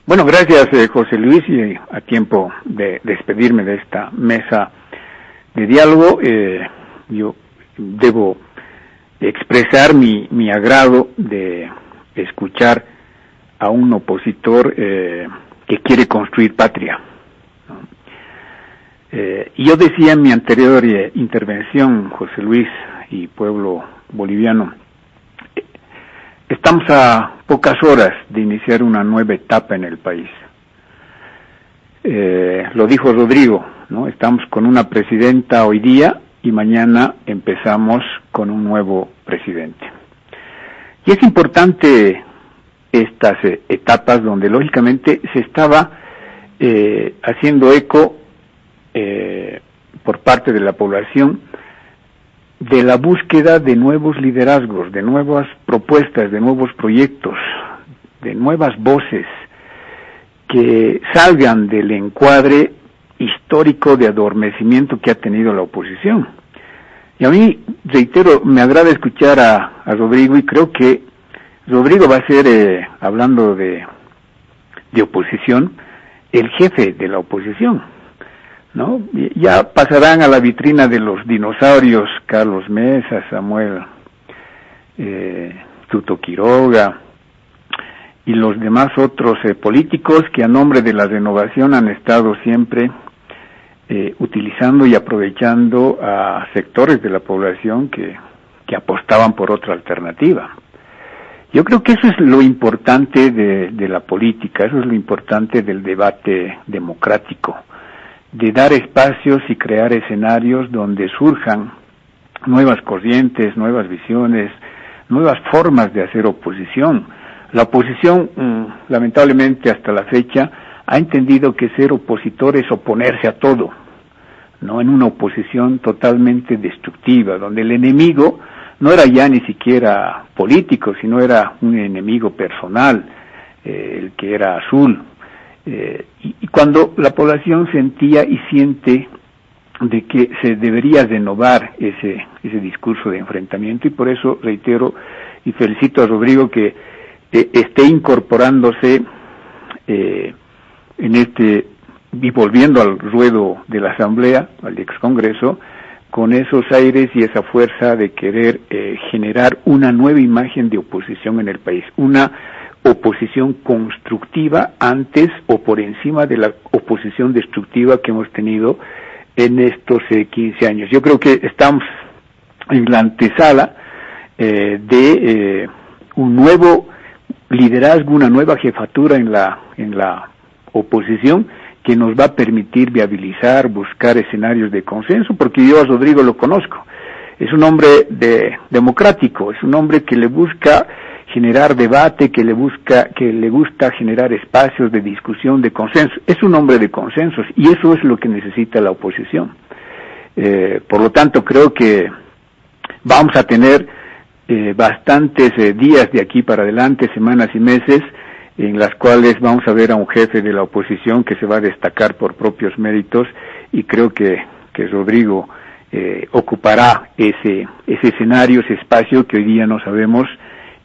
Bueno, gracias, José Luis, y a tiempo de despedirme de esta mesa de diálogo, yo debo expresar mi agrado de escuchar a un opositor que quiere construir patria. Y yo decía en mi anterior intervención, José Luis y pueblo boliviano, estamos a pocas horas de iniciar una nueva etapa en el país. Lo dijo Rodrigo, ¿no? Estamos con una presidenta hoy día y mañana empezamos con un nuevo presidente. Y es importante estas etapas donde lógicamente se estaba haciendo eco por parte de la población de la búsqueda de nuevos liderazgos, de nuevas propuestas, de nuevos proyectos, de nuevas voces que salgan del encuadre histórico de adormecimiento que ha tenido la oposición. Y a mí, reitero, me agrada escuchar a Rodrigo, y creo que Rodrigo va a ser, hablando de oposición, el jefe de la oposición, ¿no? Ya pasarán a la vitrina de los dinosaurios, Carlos Mesa, Samuel Tuto Quiroga y los demás otros políticos que a nombre de la renovación han estado siempre utilizando y aprovechando a sectores de la población que apostaban por otra alternativa. Yo creo que eso es lo importante de la política, eso es lo importante del debate democrático, de dar espacios y crear escenarios donde surjan nuevas corrientes, nuevas visiones, nuevas formas de hacer oposición. La oposición, lamentablemente hasta la fecha, ha entendido que ser opositor es oponerse a todo, ¿no? En una oposición totalmente destructiva, donde el enemigo no era ya ni siquiera político, sino era un enemigo personal, el que era azul. Y cuando la población sentía y siente de que se debería renovar ese discurso de enfrentamiento, y por eso reitero y felicito a Rodrigo que esté incorporándose en y volviendo al ruedo de la Asamblea, al ex Congreso, con esos aires y esa fuerza de querer generar una nueva imagen de oposición en el país, una oposición constructiva antes o por encima de la oposición destructiva que hemos tenido en estos 15 años. Yo creo que estamos en la antesala de un nuevo liderazgo, una nueva jefatura en la oposición, que nos va a permitir viabilizar, buscar escenarios de consenso, porque yo a Rodrigo lo conozco. Es un hombre democrático, es un hombre que le busca generar debate, que le gusta generar espacios de discusión, de consenso. Es un hombre de consensos, y eso es lo que necesita la oposición. Por lo tanto, creo que vamos a tener bastantes días de aquí para adelante, semanas y meses, en las cuales vamos a ver a un jefe de la oposición que se va a destacar por propios méritos, y creo que Rodrigo ocupará ese escenario, ese espacio que hoy día no sabemos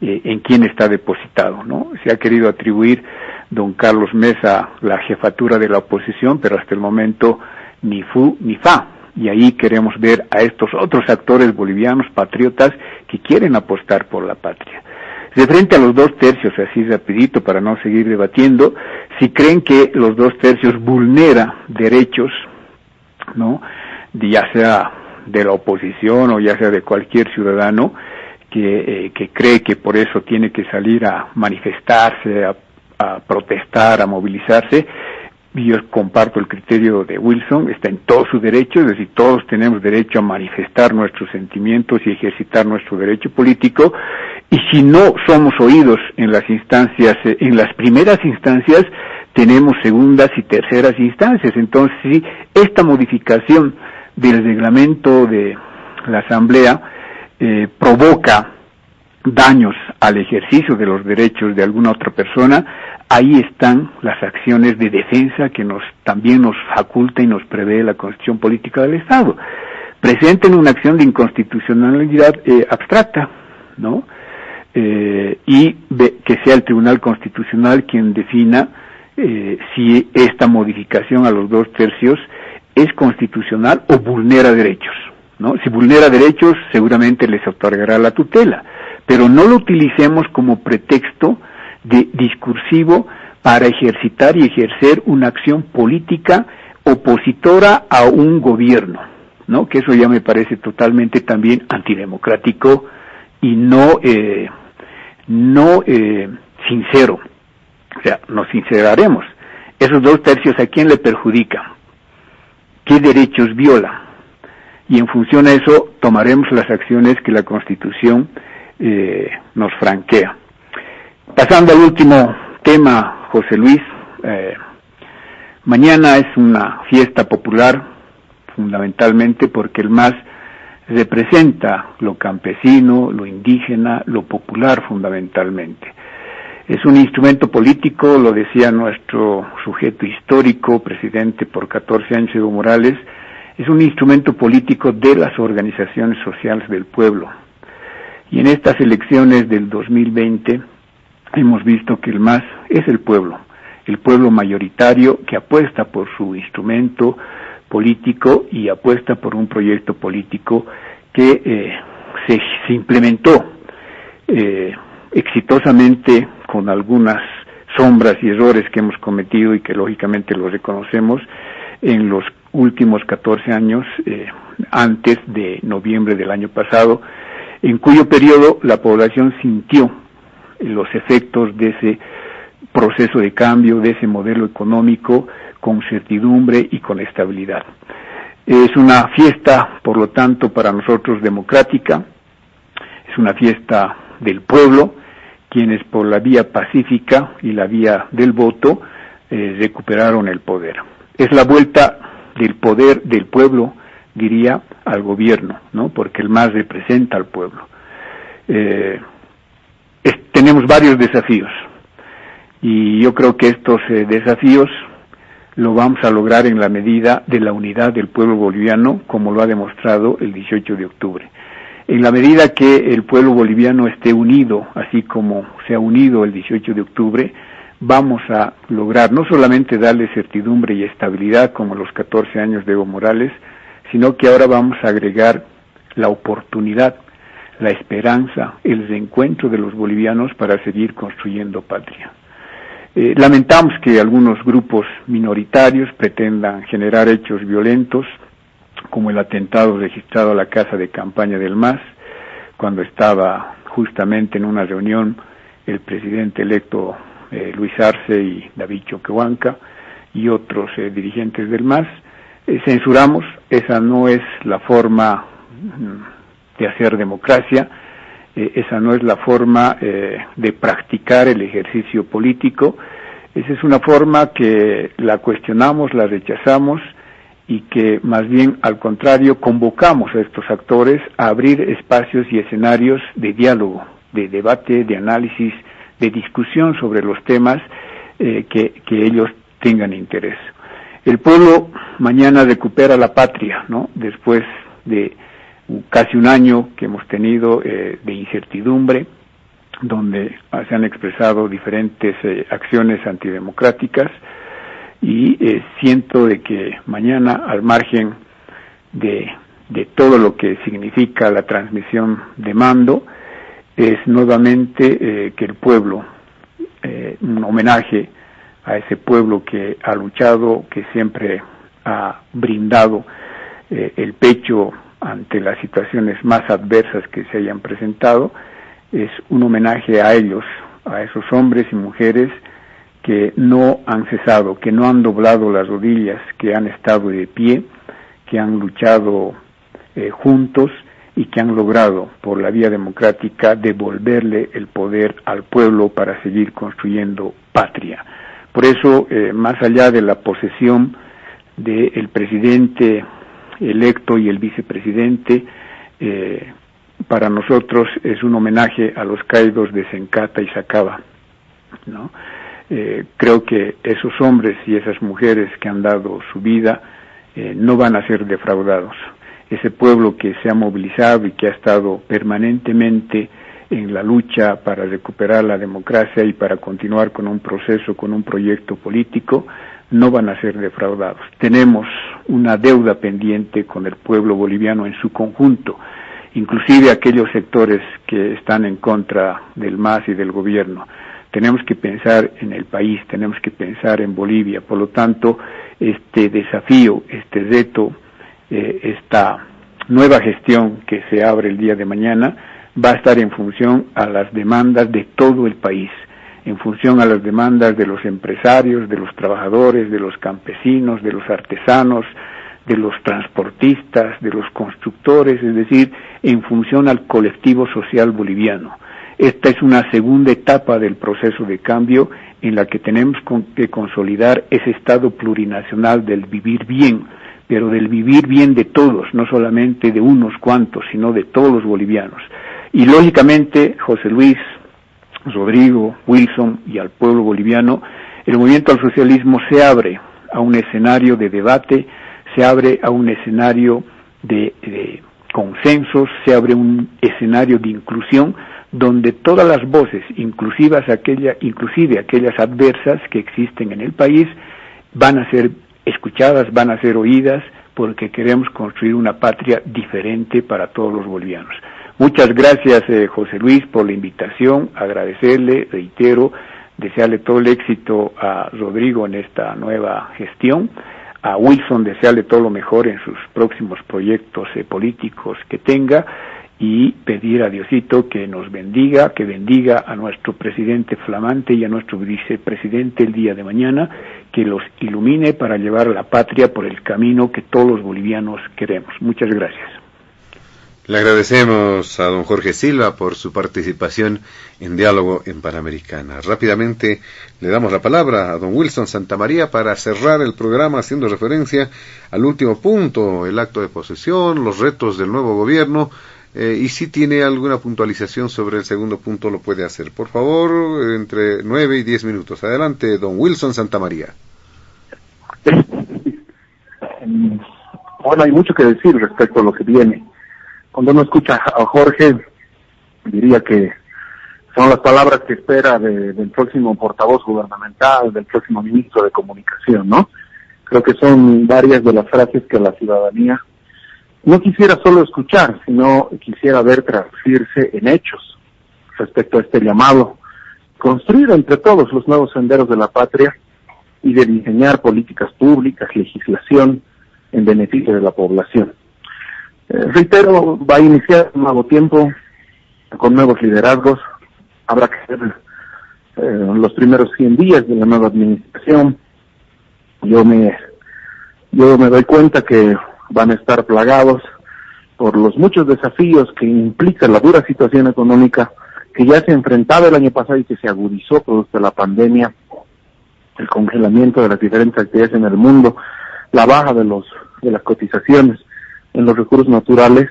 en quién está depositado, ¿no? Se ha querido atribuir don Carlos Mesa la jefatura de la oposición, pero hasta el momento ni fu ni fa, y ahí queremos ver a estos otros actores bolivianos patriotas que quieren apostar por la patria. De frente a los 2 tercios, así rapidito para no seguir debatiendo, si creen que los 2 tercios vulnera derechos, ¿no?, ya sea de la oposición o ya sea de cualquier ciudadano que cree que por eso tiene que salir a manifestarse, a protestar, a movilizarse. Y yo comparto el criterio de Wilson, está en todo su derecho, es decir, todos tenemos derecho a manifestar nuestros sentimientos y ejercitar nuestro derecho político, y si no somos oídos en las instancias, en las primeras instancias, tenemos segundas y terceras instancias. Entonces, si esta modificación del reglamento de la Asamblea provoca daños al ejercicio de los derechos de alguna otra persona, ahí están las acciones de defensa que también nos faculta y nos prevé la Constitución Política del Estado. Presenten una acción de inconstitucionalidad abstracta, ¿no? Y que sea el Tribunal Constitucional quien defina si esta modificación a los 2 tercios es constitucional o vulnera derechos, ¿no? Si vulnera derechos, seguramente les otorgará la tutela, pero no lo utilicemos como pretexto discursivo para ejercitar y ejercer una acción política opositora a un gobierno, ¿no? Que eso ya me parece totalmente también antidemocrático y no sincero. O sea, nos sinceraremos. Esos 2 tercios, ¿a quién le perjudican? ¿Qué derechos viola? Y en función a eso tomaremos las acciones que la Constitución nos franquea. Pasando al último tema, José Luis, mañana es una fiesta popular, fundamentalmente porque el MAS representa lo campesino, lo indígena, lo popular fundamentalmente. Es un instrumento político, lo decía nuestro sujeto histórico, presidente por 14 años, Evo Morales, es un instrumento político de las organizaciones sociales del pueblo. Y en estas elecciones del 2020 hemos visto que el MAS es el pueblo mayoritario que apuesta por su instrumento político y apuesta por un proyecto político que se implementó exitosamente, con algunas sombras y errores que hemos cometido y que lógicamente los reconocemos, en los últimos 14 años, antes de noviembre del año pasado, en cuyo periodo la población sintió los efectos de ese proceso de cambio, de ese modelo económico con certidumbre y con estabilidad. Es una fiesta, por lo tanto, para nosotros democrática, es una fiesta del pueblo, quienes por la vía pacífica y la vía del voto recuperaron el poder. Es la vuelta del poder del pueblo, diría, al gobierno, ¿no? Porque el MAS representa al pueblo. Tenemos varios desafíos y yo creo que estos desafíos lo vamos a lograr en la medida de la unidad del pueblo boliviano, como lo ha demostrado el 18 de octubre. En la medida que el pueblo boliviano esté unido, así como se ha unido el 18 de octubre, vamos a lograr no solamente darle certidumbre y estabilidad como los 14 años de Evo Morales, sino que ahora vamos a agregar la oportunidad, la esperanza, el reencuentro de los bolivianos para seguir construyendo patria. Lamentamos que algunos grupos minoritarios pretendan generar hechos violentos, como el atentado registrado a la casa de campaña del MAS, cuando estaba justamente en una reunión el presidente electo Luis Arce y David Choquehuanca y otros dirigentes del MAS. Censuramos, esa no es la forma de hacer democracia, esa no es la forma de practicar el ejercicio político, esa es una forma que la cuestionamos, la rechazamos y que más bien al contrario convocamos a estos actores a abrir espacios y escenarios de diálogo, de debate, de análisis, de discusión sobre los temas que ellos tengan interés. El pueblo mañana recupera la patria, ¿no? Después de casi un año que hemos tenido de incertidumbre, donde se han expresado diferentes acciones antidemocráticas, y siento de que mañana, al margen de de todo lo que significa la transmisión de mando, es nuevamente que el pueblo, un homenaje a ese pueblo que ha luchado, que siempre ha brindado el pecho ante las situaciones más adversas que se hayan presentado. Es un homenaje a ellos, a esos hombres y mujeres que no han cesado, que no han doblado las rodillas, que han estado de pie, que han luchado juntos y que han logrado por la vía democrática devolverle el poder al pueblo para seguir construyendo patria. Por eso, más allá de la posesión del presidente electo y el vicepresidente, para nosotros es un homenaje a los caídos de Sencata y Sacaba, ¿no? Creo que esos hombres y esas mujeres que han dado su vida no van a ser defraudados. Ese pueblo que se ha movilizado y que ha estado permanentemente en la lucha para recuperar la democracia y para continuar con un proceso, con un proyecto político, no van a ser defraudados. Tenemos una deuda pendiente con el pueblo boliviano en su conjunto, inclusive aquellos sectores que están en contra del MAS y del gobierno. Tenemos que pensar en el país, tenemos que pensar en Bolivia. Por lo tanto, este desafío, este reto, esta nueva gestión que se abre el día de mañana va a estar en función a las demandas de todo el país, en función a las demandas de los empresarios, de los trabajadores, de los campesinos, de los artesanos, de los transportistas, de los constructores, es decir, en función al colectivo social boliviano. Esta es una segunda etapa del proceso de cambio en la que tenemos que consolidar ese estado plurinacional del vivir bien, pero del vivir bien de todos, no solamente de unos cuantos, sino de todos los bolivianos. Y lógicamente, José Luis, Rodrigo, Wilson y al pueblo boliviano, el movimiento al socialismo se abre a un escenario de debate, se abre a un escenario de consensos, se abre un escenario de inclusión, donde todas las voces, inclusive aquellas adversas que existen en el país, van a ser escuchadas, van a ser oídas, porque queremos construir una patria diferente para todos los bolivianos. Muchas gracias, José Luis, por la invitación, agradecerle, reitero, desearle todo el éxito a Rodrigo en esta nueva gestión, a Wilson desearle todo lo mejor en sus próximos proyectos políticos que tenga, y pedir a Diosito que nos bendiga, que bendiga a nuestro presidente flamante y a nuestro vicepresidente el día de mañana, que los ilumine para llevar a la patria por el camino que todos los bolivianos queremos. Muchas gracias. Le agradecemos a don Jorge Silva por su participación en Diálogo en Panamericana. Rápidamente le damos la palabra a don Wilson Santamaría para cerrar el programa haciendo referencia al último punto, el acto de posesión, los retos del nuevo gobierno. Y si tiene alguna puntualización sobre el segundo punto lo puede hacer. Por favor, entre 9 y 10 minutos. Adelante, don Wilson Santamaría. Bueno, hay mucho que decir respecto a lo que viene. Cuando uno escucha a Jorge, diría que son las palabras que espera del próximo portavoz gubernamental, del próximo ministro de Comunicación, ¿no? Creo que son varias de las frases que la ciudadanía no quisiera solo escuchar, sino quisiera ver traducirse en hechos respecto a este llamado, construir entre todos los nuevos senderos de la patria y de diseñar políticas públicas, legislación en beneficio de la población. Reitero, va a iniciar un nuevo tiempo con nuevos liderazgos, habrá que ver los primeros 100 días de la nueva administración. Yo me doy cuenta que van a estar plagados por los muchos desafíos que implica la dura situación económica que ya se enfrentaba el año pasado y que se agudizó producto de la pandemia, el congelamiento de las diferentes actividades en el mundo, la baja de las cotizaciones en los recursos naturales.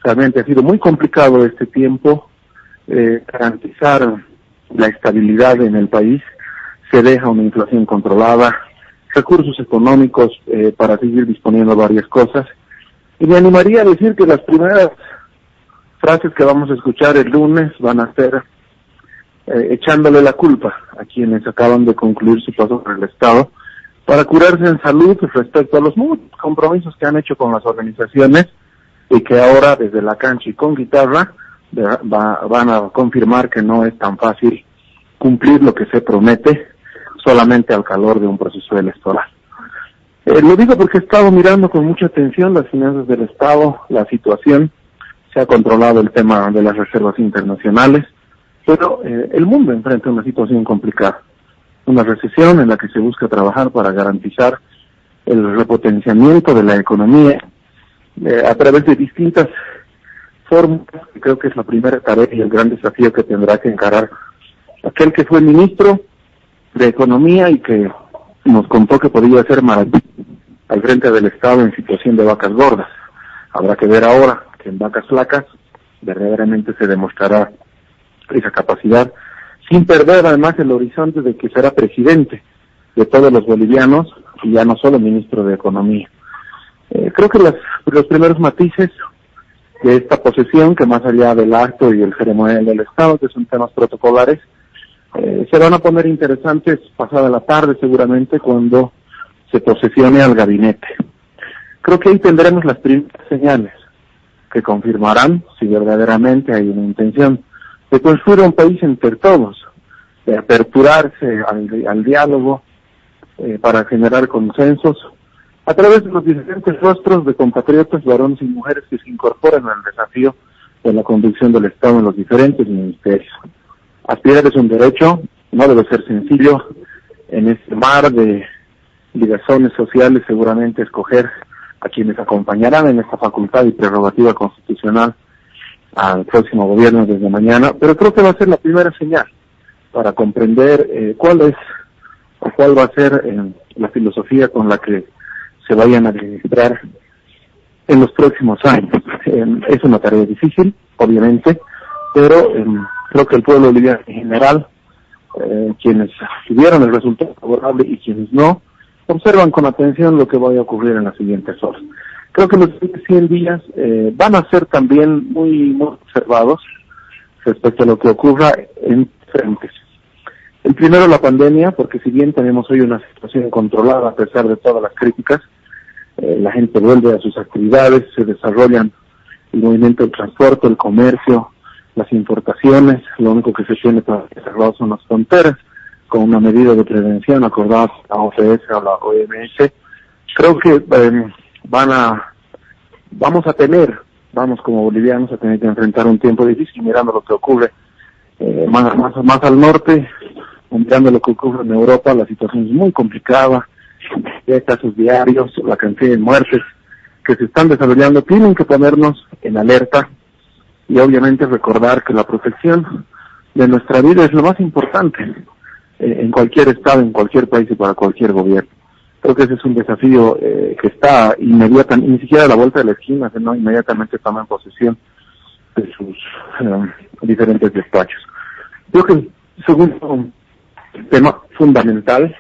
Realmente ha sido muy complicado este tiempo garantizar la estabilidad en el país. Se deja una inflación controlada, recursos económicos para seguir disponiendo de varias cosas. Y me animaría a decir que las primeras frases que vamos a escuchar el lunes van a ser echándole la culpa a quienes acaban de concluir su paso por el Estado para curarse en salud respecto a los muchos compromisos que han hecho con las organizaciones y que ahora desde la cancha y con guitarra van a confirmar que no es tan fácil cumplir lo que se promete solamente al calor de un proceso electoral. Lo digo porque he estado mirando con mucha atención las finanzas del Estado, la situación, se ha controlado el tema de las reservas internacionales, pero el mundo enfrenta una situación complicada, una recesión en la que se busca trabajar para garantizar el repotenciamiento de la economía a través de distintas fórmulas, que creo que es la primera tarea y el gran desafío que tendrá que encarar aquel que fue ministro de Economía y que nos contó que podía hacer maravilla al frente del Estado en situación de vacas gordas. Habrá que ver ahora que en vacas flacas verdaderamente se demostrará esa capacidad, sin perder además el horizonte de que será presidente de todos los bolivianos y ya no solo ministro de Economía. Creo que los primeros matices de esta posesión, que más allá del acto y el ceremonial del Estado, que son temas protocolares, se van a poner interesantes pasada la tarde seguramente cuando se posesione al gabinete. Creo que ahí tendremos las primeras señales que confirmarán si verdaderamente hay una intención de construir un país entre todos, de aperturarse al diálogo para generar consensos a través de los diferentes rostros de compatriotas, varones y mujeres que se incorporan al desafío de la conducción del Estado en los diferentes ministerios. Aspirar es un derecho, no debe ser sencillo. En este mar de ligazones sociales seguramente escoger a quienes acompañarán en esta facultad y prerrogativa constitucional al próximo gobierno desde mañana, pero creo que va a ser la primera señal para comprender cuál va a ser la filosofía con la que se vayan a administrar en los próximos años. Es una tarea difícil, obviamente, pero creo que el pueblo boliviano en general, quienes tuvieron el resultado favorable y quienes no, observan con atención lo que vaya a ocurrir en las siguientes horas. Creo que los siguientes 100 días van a ser también muy observados respecto a lo que ocurra en frentes. El primero, la pandemia, porque si bien tenemos hoy una situación controlada a pesar de todas las críticas, la gente vuelve a sus actividades, se desarrollan el movimiento del transporte, el comercio, las importaciones. Lo único que se tiene cerrado son las fronteras, con una medida de prevención acordada con la OCS o la OMS. Creo que vamos como bolivianos a tener que enfrentar un tiempo difícil mirando lo que ocurre más al norte, mirando lo que ocurre en Europa. La situación es muy complicada, hay casos diarios, la cantidad de muertes que se están desarrollando tienen que ponernos en alerta y obviamente recordar que la protección de nuestra vida es lo más importante en cualquier estado, en cualquier país y para cualquier gobierno. Creo que ese es un desafío que está inmediatamente, ni siquiera a la vuelta de la esquina, sino inmediatamente toma en posesión de sus diferentes despachos. Creo que el segundo tema fundamental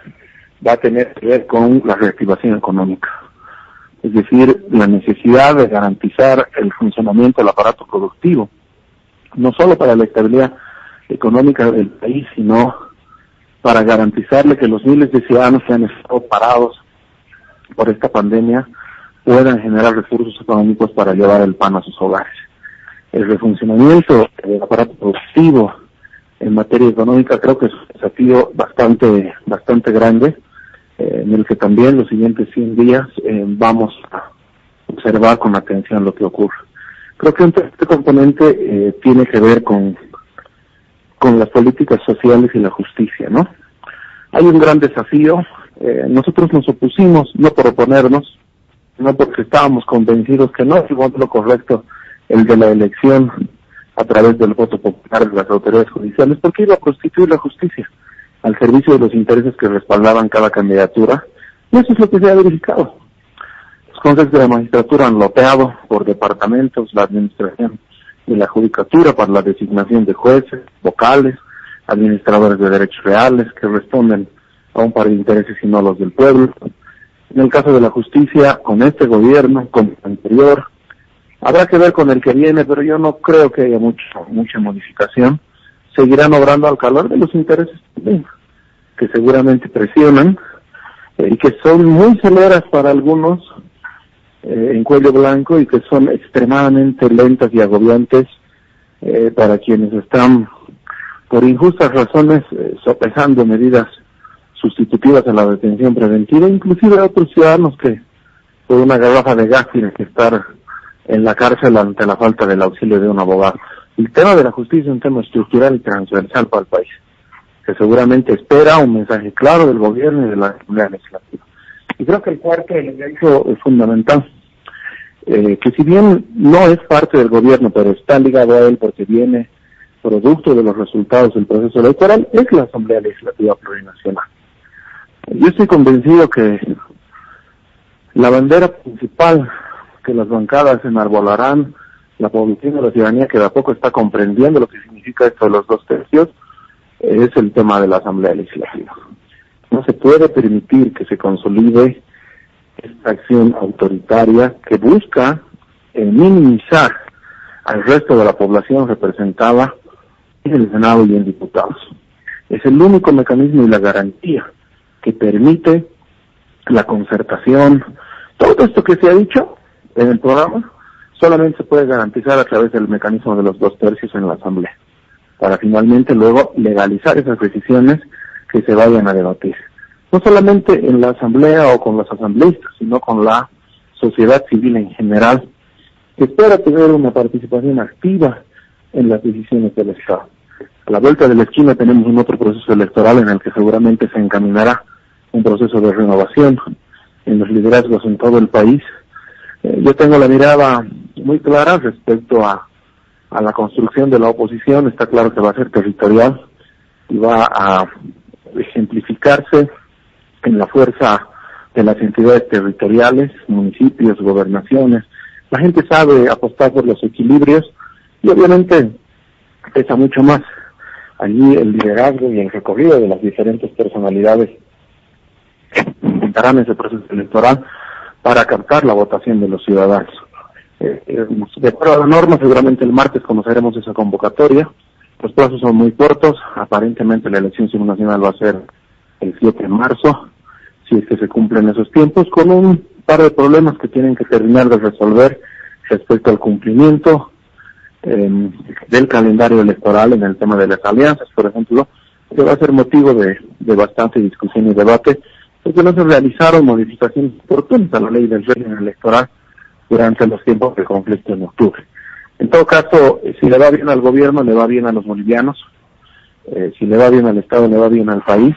va a tener que ver con la reactivación económica, es decir, la necesidad de garantizar el funcionamiento del aparato productivo, no solo para la estabilidad económica del país, sino para garantizarle que los miles de ciudadanos que han estado parados por esta pandemia puedan generar recursos económicos para llevar el pan a sus hogares. El refuncionamiento del aparato productivo en materia económica creo que es un desafío bastante grande, en el que también los siguientes 100 días vamos a observar con atención lo que ocurre. Creo que este componente tiene que ver con las políticas sociales y la justicia, ¿no? Hay un gran desafío. Nosotros nos opusimos, no por oponernos, sino porque estábamos convencidos que no es lo correcto el de la elección a través del voto popular de las autoridades judiciales, porque iba a prostituir la justicia al servicio de los intereses que respaldaban cada candidatura, y eso es lo que se ha verificado. Los consejos de la magistratura han loteado por departamentos la administración de la judicatura para la designación de jueces, vocales, administradores de derechos reales que responden a un par de intereses y no los del pueblo. En el caso de la justicia, con este gobierno, con el anterior, habrá que ver con el que viene, pero yo no creo que haya mucha modificación. Seguirán obrando al calor de los intereses que seguramente presionan y que son muy celeras para algunos en cuello blanco y que son extremadamente lentas y agobiantes para quienes están por injustas razones sopesando medidas sustitutivas a la detención preventiva, inclusive a otros ciudadanos que por una garrafa de gas tienen que estar en la cárcel ante la falta del auxilio de un abogado. El tema de la justicia es un tema estructural y transversal para el país, que seguramente espera un mensaje claro del gobierno y de la Asamblea Legislativa. Y creo que el cuarto elemento es fundamental, que si bien no es parte del gobierno, pero está ligado a él porque viene producto de los resultados del proceso electoral, es la Asamblea Legislativa Plurinacional. Yo estoy convencido que la bandera principal que las bancadas enarbolarán, la población de la ciudadanía que de a poco está comprendiendo lo que significa esto de los 2/3, es el tema de la Asamblea Legislativa. No se puede permitir que se consolide esta acción autoritaria que busca minimizar al resto de la población representada en el Senado y en diputados. Es el único mecanismo y la garantía que permite la concertación. Todo esto que se ha dicho en el programa solamente se puede garantizar a través del mecanismo de los 2/3 en la Asamblea, para finalmente luego legalizar esas decisiones que se vayan a debatir. No solamente en la Asamblea o con los asambleístas, sino con la sociedad civil en general, que espera tener una participación activa en las decisiones del Estado. A la vuelta de la esquina tenemos un otro proceso electoral en el que seguramente se encaminará un proceso de renovación en los liderazgos en todo el país. Yo tengo la mirada muy clara respecto a la construcción de la oposición. Está claro que va a ser territorial y va a ejemplificarse en la fuerza de las entidades territoriales, municipios, gobernaciones. La gente sabe apostar por los equilibrios y obviamente pesa mucho más allí el liderazgo y el recorrido de las diferentes personalidades que intentarán ese proceso electoral para captar la votación de los ciudadanos. De acuerdo a la norma, seguramente el martes conoceremos esa convocatoria. Los plazos son muy cortos. Aparentemente la elección subnacional va a ser el 7 de marzo, si es que se cumplen esos tiempos, con un par de problemas que tienen que terminar de resolver respecto al cumplimiento del calendario electoral en el tema de las alianzas, por ejemplo, que va a ser motivo de bastante discusión y debate, porque no se realizaron modificaciones oportunas a la ley del régimen electoral durante los tiempos de conflicto en octubre. En todo caso, si le va bien al gobierno, le va bien a los bolivianos, si le va bien al Estado, le va bien al país,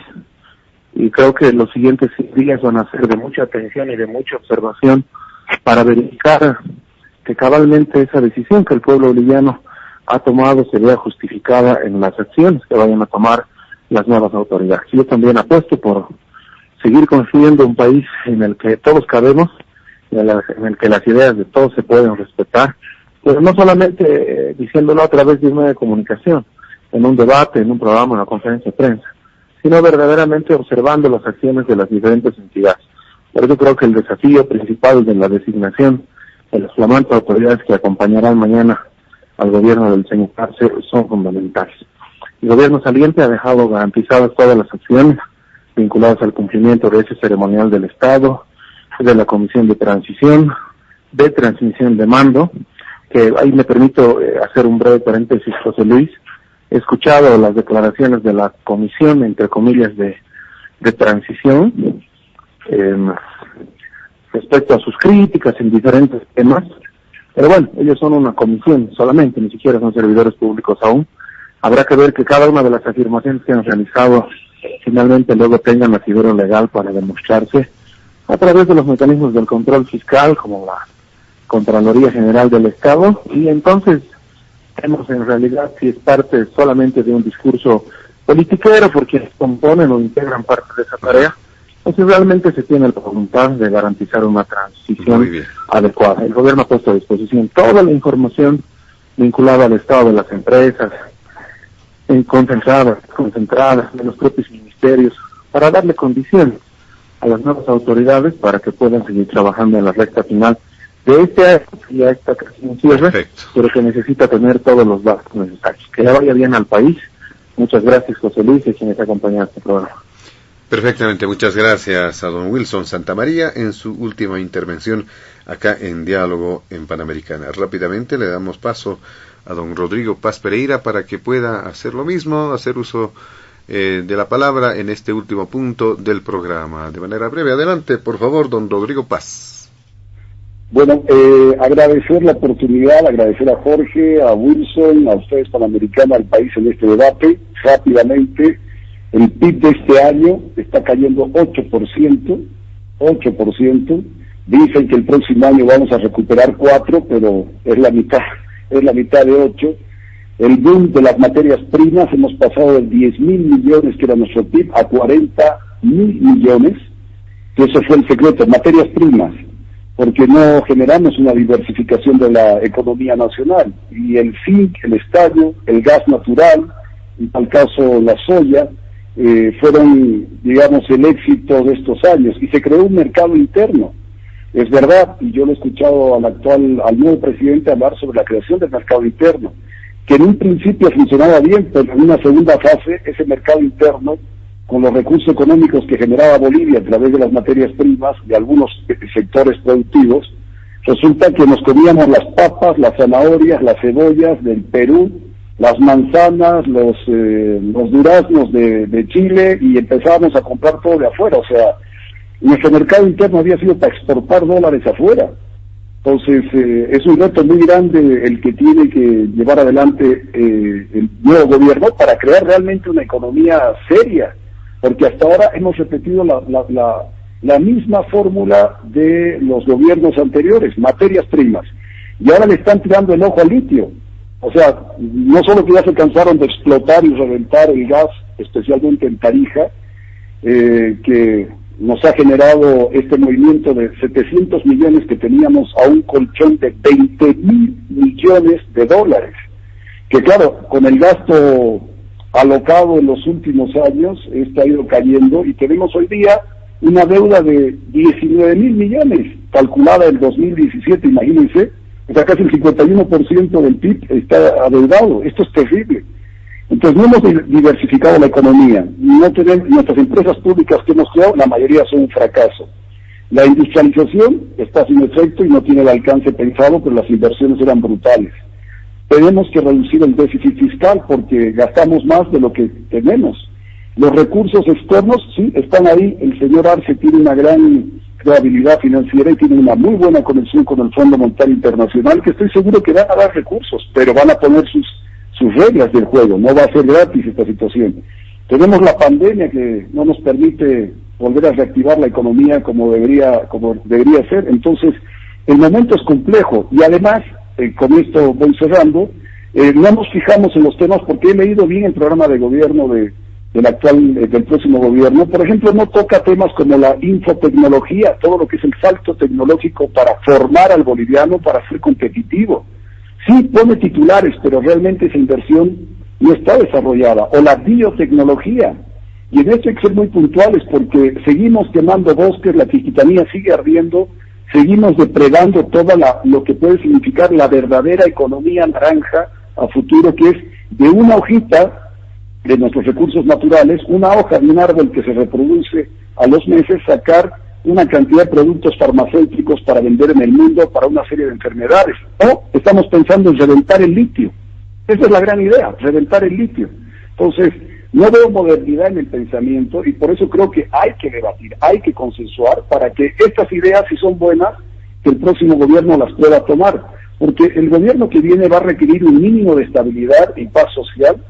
y creo que los siguientes días van a ser de mucha atención y de mucha observación para verificar que cabalmente esa decisión que el pueblo boliviano ha tomado se vea justificada en las acciones que vayan a tomar las nuevas autoridades. Yo también apuesto por seguir construyendo un país en el que todos cabemos, en el que las ideas de todos se pueden respetar, pero no solamente diciéndolo a través de un medio de comunicación, en un debate, en un programa, en una conferencia de prensa, sino verdaderamente observando las acciones de las diferentes entidades. Por eso creo que el desafío principal de la designación de las flamantes autoridades que acompañarán mañana al gobierno del señor Arce son fundamentales. El gobierno saliente ha dejado garantizadas todas las acciones vinculadas al cumplimiento de ese ceremonial del Estado, de la Comisión de Transición, de transmisión de mando, que ahí me permito hacer un breve paréntesis, José Luis. He escuchado las declaraciones de la Comisión, entre comillas, de Transición, respecto a sus críticas en diferentes temas, pero bueno, ellos son una comisión solamente, ni siquiera son servidores públicos aún. Habrá que ver que cada una de las afirmaciones que han realizado finalmente luego tengan asidero legal para demostrarse a través de los mecanismos del control fiscal, como la Contraloría General del Estado, y entonces vemos en realidad si es parte solamente de un discurso politiquero por quienes componen o integran parte de esa tarea, o si realmente se tiene la voluntad de garantizar una transición adecuada. El gobierno ha puesto a disposición toda la información vinculada al estado de las empresas, concentradas de los propios ministerios, para darle condiciones a las nuevas autoridades para que puedan seguir trabajando en la recta final de este año, que ya está casi en cierre. Perfecto. Pero que necesita tener todos los datos necesarios. Que le vaya bien al país. Muchas gracias, José Luis, y quienes acompañan este programa. Perfectamente, muchas gracias a don Wilson Santamaría en su última intervención acá en Diálogo en Panamericana. Rápidamente le damos paso a don Rodrigo Paz Pereira para que pueda hacer lo mismo, hacer uso de la palabra en este último punto del programa. De manera breve, adelante, por favor, don Rodrigo Paz. Bueno, agradecer la oportunidad, agradecer a Jorge, a Wilson, a ustedes Panamericana, al país en este debate. Rápidamente, el PIB de este año está cayendo 8%. Dicen que el próximo año vamos a recuperar 4%, pero es la mitad de 8%. El boom de las materias primas, hemos pasado de 10.000 millones, que era nuestro PIB, a 40.000 millones, que eso fue el secreto, materias primas, porque no generamos una diversificación de la economía nacional. Y el zinc, el estaño, el gas natural, en tal caso la soya, fueron, digamos, el éxito de estos años, y se creó un mercado interno. Es verdad, y yo lo he escuchado al nuevo presidente hablar sobre la creación del mercado interno, que en un principio funcionaba bien, pero en una segunda fase, ese mercado interno, con los recursos económicos que generaba Bolivia a través de las materias primas de algunos sectores productivos, resulta que nos comíamos las papas, las zanahorias, las cebollas del Perú, las manzanas, los duraznos de Chile, y empezábamos a comprar todo de afuera. O sea, nuestro mercado interno había sido para exportar dólares afuera. Entonces, es un reto muy grande el que tiene que llevar adelante el nuevo gobierno para crear realmente una economía seria, porque hasta ahora hemos repetido la misma fórmula de los gobiernos anteriores, materias primas, y ahora le están tirando el ojo al litio. O sea, no solo que ya se cansaron de explotar y reventar el gas, especialmente en Tarija, que nos ha generado este movimiento de 700 millones que teníamos a un colchón de 20.000 millones de dólares, que claro, con el gasto alocado en los últimos años, este ha ido cayendo, y tenemos hoy día una deuda de 19.000 millones, calculada en 2017, imagínense, o sea, casi el 51% del PIB está adeudado. Esto es terrible. Entonces, no hemos diversificado la economía, no tenemos, nuestras empresas públicas que hemos creado, la mayoría son un fracaso. La industrialización está sin efecto y no tiene el alcance pensado, pero las inversiones eran brutales. Tenemos que reducir el déficit fiscal porque gastamos más de lo que tenemos. Los recursos externos, sí, están ahí. El señor Arce tiene una gran habilidad financiera y tiene una muy buena conexión con el Fondo Monetario Internacional, que estoy seguro que van a dar recursos, pero van a poner sus reglas del juego. No va a ser gratis esta situación. Tenemos la pandemia que no nos permite volver a reactivar la economía como debería ser. Entonces, el momento es complejo, y además, con esto voy cerrando, no nos fijamos en los temas, porque he leído bien el programa de gobierno del próximo gobierno. Por ejemplo, no toca temas como la infotecnología, todo lo que es el salto tecnológico para formar al boliviano para ser competitivo. Sí, pone titulares, pero realmente esa inversión no está desarrollada. O la biotecnología, y en esto hay que ser muy puntuales, porque seguimos quemando bosques, la Chiquitanía sigue ardiendo, seguimos depredando lo que puede significar la verdadera economía naranja a futuro, que es de una hojita de nuestros recursos naturales, una hoja de un árbol que se reproduce a los meses, sacar una cantidad de productos farmacéuticos para vender en el mundo para una serie de enfermedades. O estamos pensando en reventar el litio. Esa es la gran idea, reventar el litio. Entonces, no veo modernidad en el pensamiento, y por eso creo que hay que debatir, hay que consensuar para que estas ideas, si son buenas, que el próximo gobierno las pueda tomar. Porque el gobierno que viene va a requerir un mínimo de estabilidad y paz social,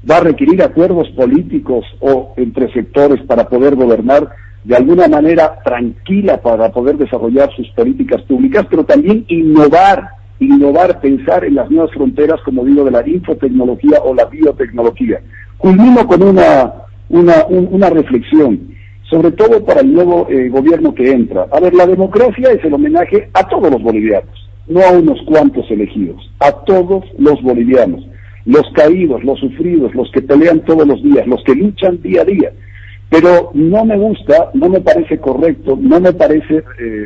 va a requerir acuerdos políticos o entre sectores para poder gobernar de alguna manera tranquila, para poder desarrollar sus políticas públicas, pero también innovar, pensar en las nuevas fronteras, como digo, de la infotecnología o la biotecnología. Culmino con una reflexión, sobre todo para el nuevo gobierno que entra. A ver, la democracia es el homenaje a todos los bolivianos, no a unos cuantos elegidos, a todos los bolivianos, los caídos, los sufridos, los que pelean todos los días, los que luchan día a día. Pero no me gusta, no me parece correcto, no me parece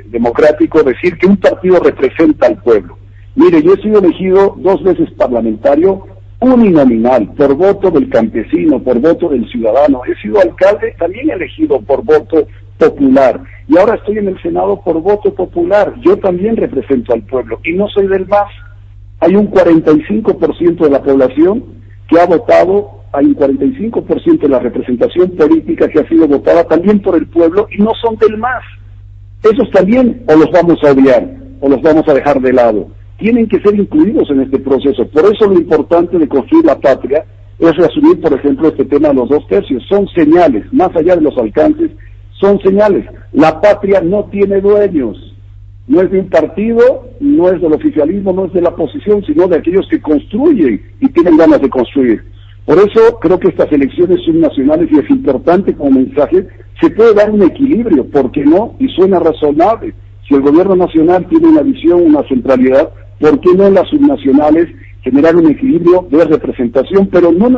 democrático decir que un partido representa al pueblo. Mire, yo he sido elegido 2 veces parlamentario uninominal, por voto del campesino, por voto del ciudadano. He sido alcalde también elegido por voto popular y ahora estoy en el Senado por voto popular. Yo también represento al pueblo y no soy del MAS. Hay un 45% de la población que ha votado, hay un 45% de la representación política que ha sido votada también por el pueblo y no son del MAS. Esos también o los vamos a odiar o los vamos a dejar de lado. Tienen que ser incluidos en este proceso. Por eso lo importante de construir la patria es reasumir, por ejemplo, este tema de los 2 tercios. Son señales, más allá de los alcances, son señales. La patria no tiene dueños. No es de un partido, no es del oficialismo, no es de la oposición, sino de aquellos que construyen y tienen ganas de construir. Por eso creo que estas elecciones subnacionales, y es importante como mensaje, se puede dar un equilibrio, ¿por qué no? Y suena razonable. Si el gobierno nacional tiene una visión, una centralidad, ¿por qué no en las subnacionales generar un equilibrio de representación? Pero no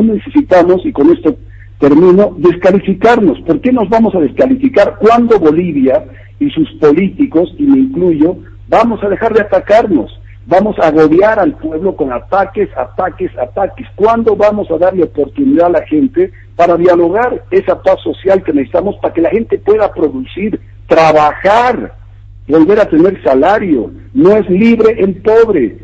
necesitamos, y con esto termino, descalificarnos. ¿Por qué nos vamos a descalificar cuando Bolivia y sus políticos, y me incluyo, vamos a dejar de atacarnos? Vamos a agobiar al pueblo con ataques. ¿Cuándo vamos a darle oportunidad a la gente para dialogar esa paz social que necesitamos para que la gente pueda producir, trabajar, volver a tener salario? No es libre el pobre,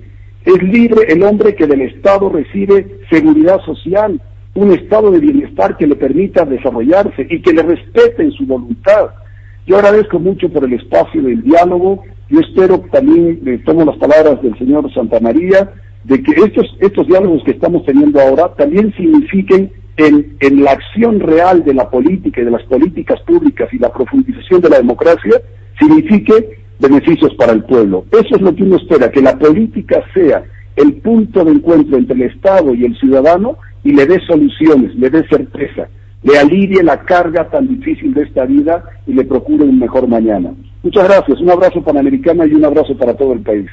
es libre el hombre que del Estado recibe seguridad social, un estado de bienestar que le permita desarrollarse y que le respete en su voluntad. Yo agradezco mucho por el espacio del diálogo. Yo espero también, tomo las palabras del señor Santamaría, de que estos diálogos que estamos teniendo ahora también signifiquen en la acción real de la política y de las políticas públicas y la profundización de la democracia, signifique beneficios para el pueblo. Eso es lo que uno espera, que la política sea el punto de encuentro entre el Estado y el ciudadano y le dé soluciones, le dé certeza, le alivie la carga tan difícil de esta vida y le procure un mejor mañana. Muchas gracias, un abrazo panamericano y un abrazo para todo el país.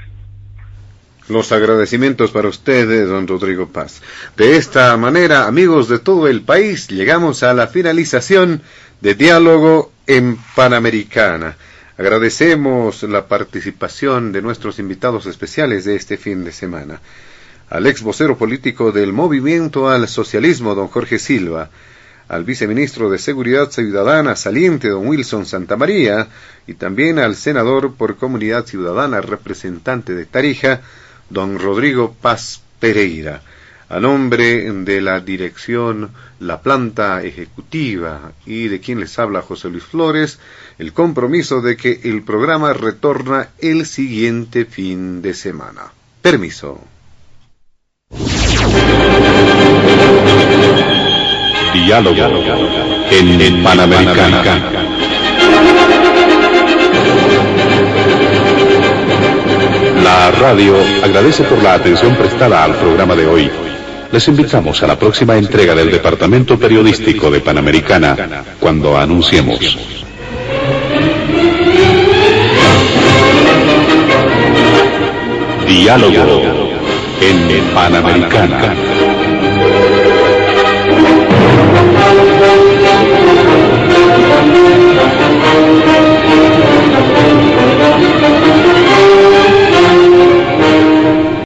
Los agradecimientos para usted, don Rodrigo Paz. De esta manera, amigos de todo el país, llegamos a la finalización de Diálogo en Panamericana. Agradecemos la participación de nuestros invitados especiales de este fin de semana. Al ex vocero político del Movimiento al Socialismo, don Jorge Silva, al viceministro de Seguridad Ciudadana saliente, don Wilson Santamaría, y también al senador por Comunidad Ciudadana, representante de Tarija, don Rodrigo Paz Pereira. A nombre de la dirección, la planta ejecutiva y de quien les habla José Luis Flores, el compromiso de que el programa retorna el siguiente fin de semana. Permiso. Diálogo en Panamericana. La radio agradece por la atención prestada al programa de hoy. Les invitamos a la próxima entrega del Departamento Periodístico de Panamericana, cuando anunciemos. Diálogo en Panamericana.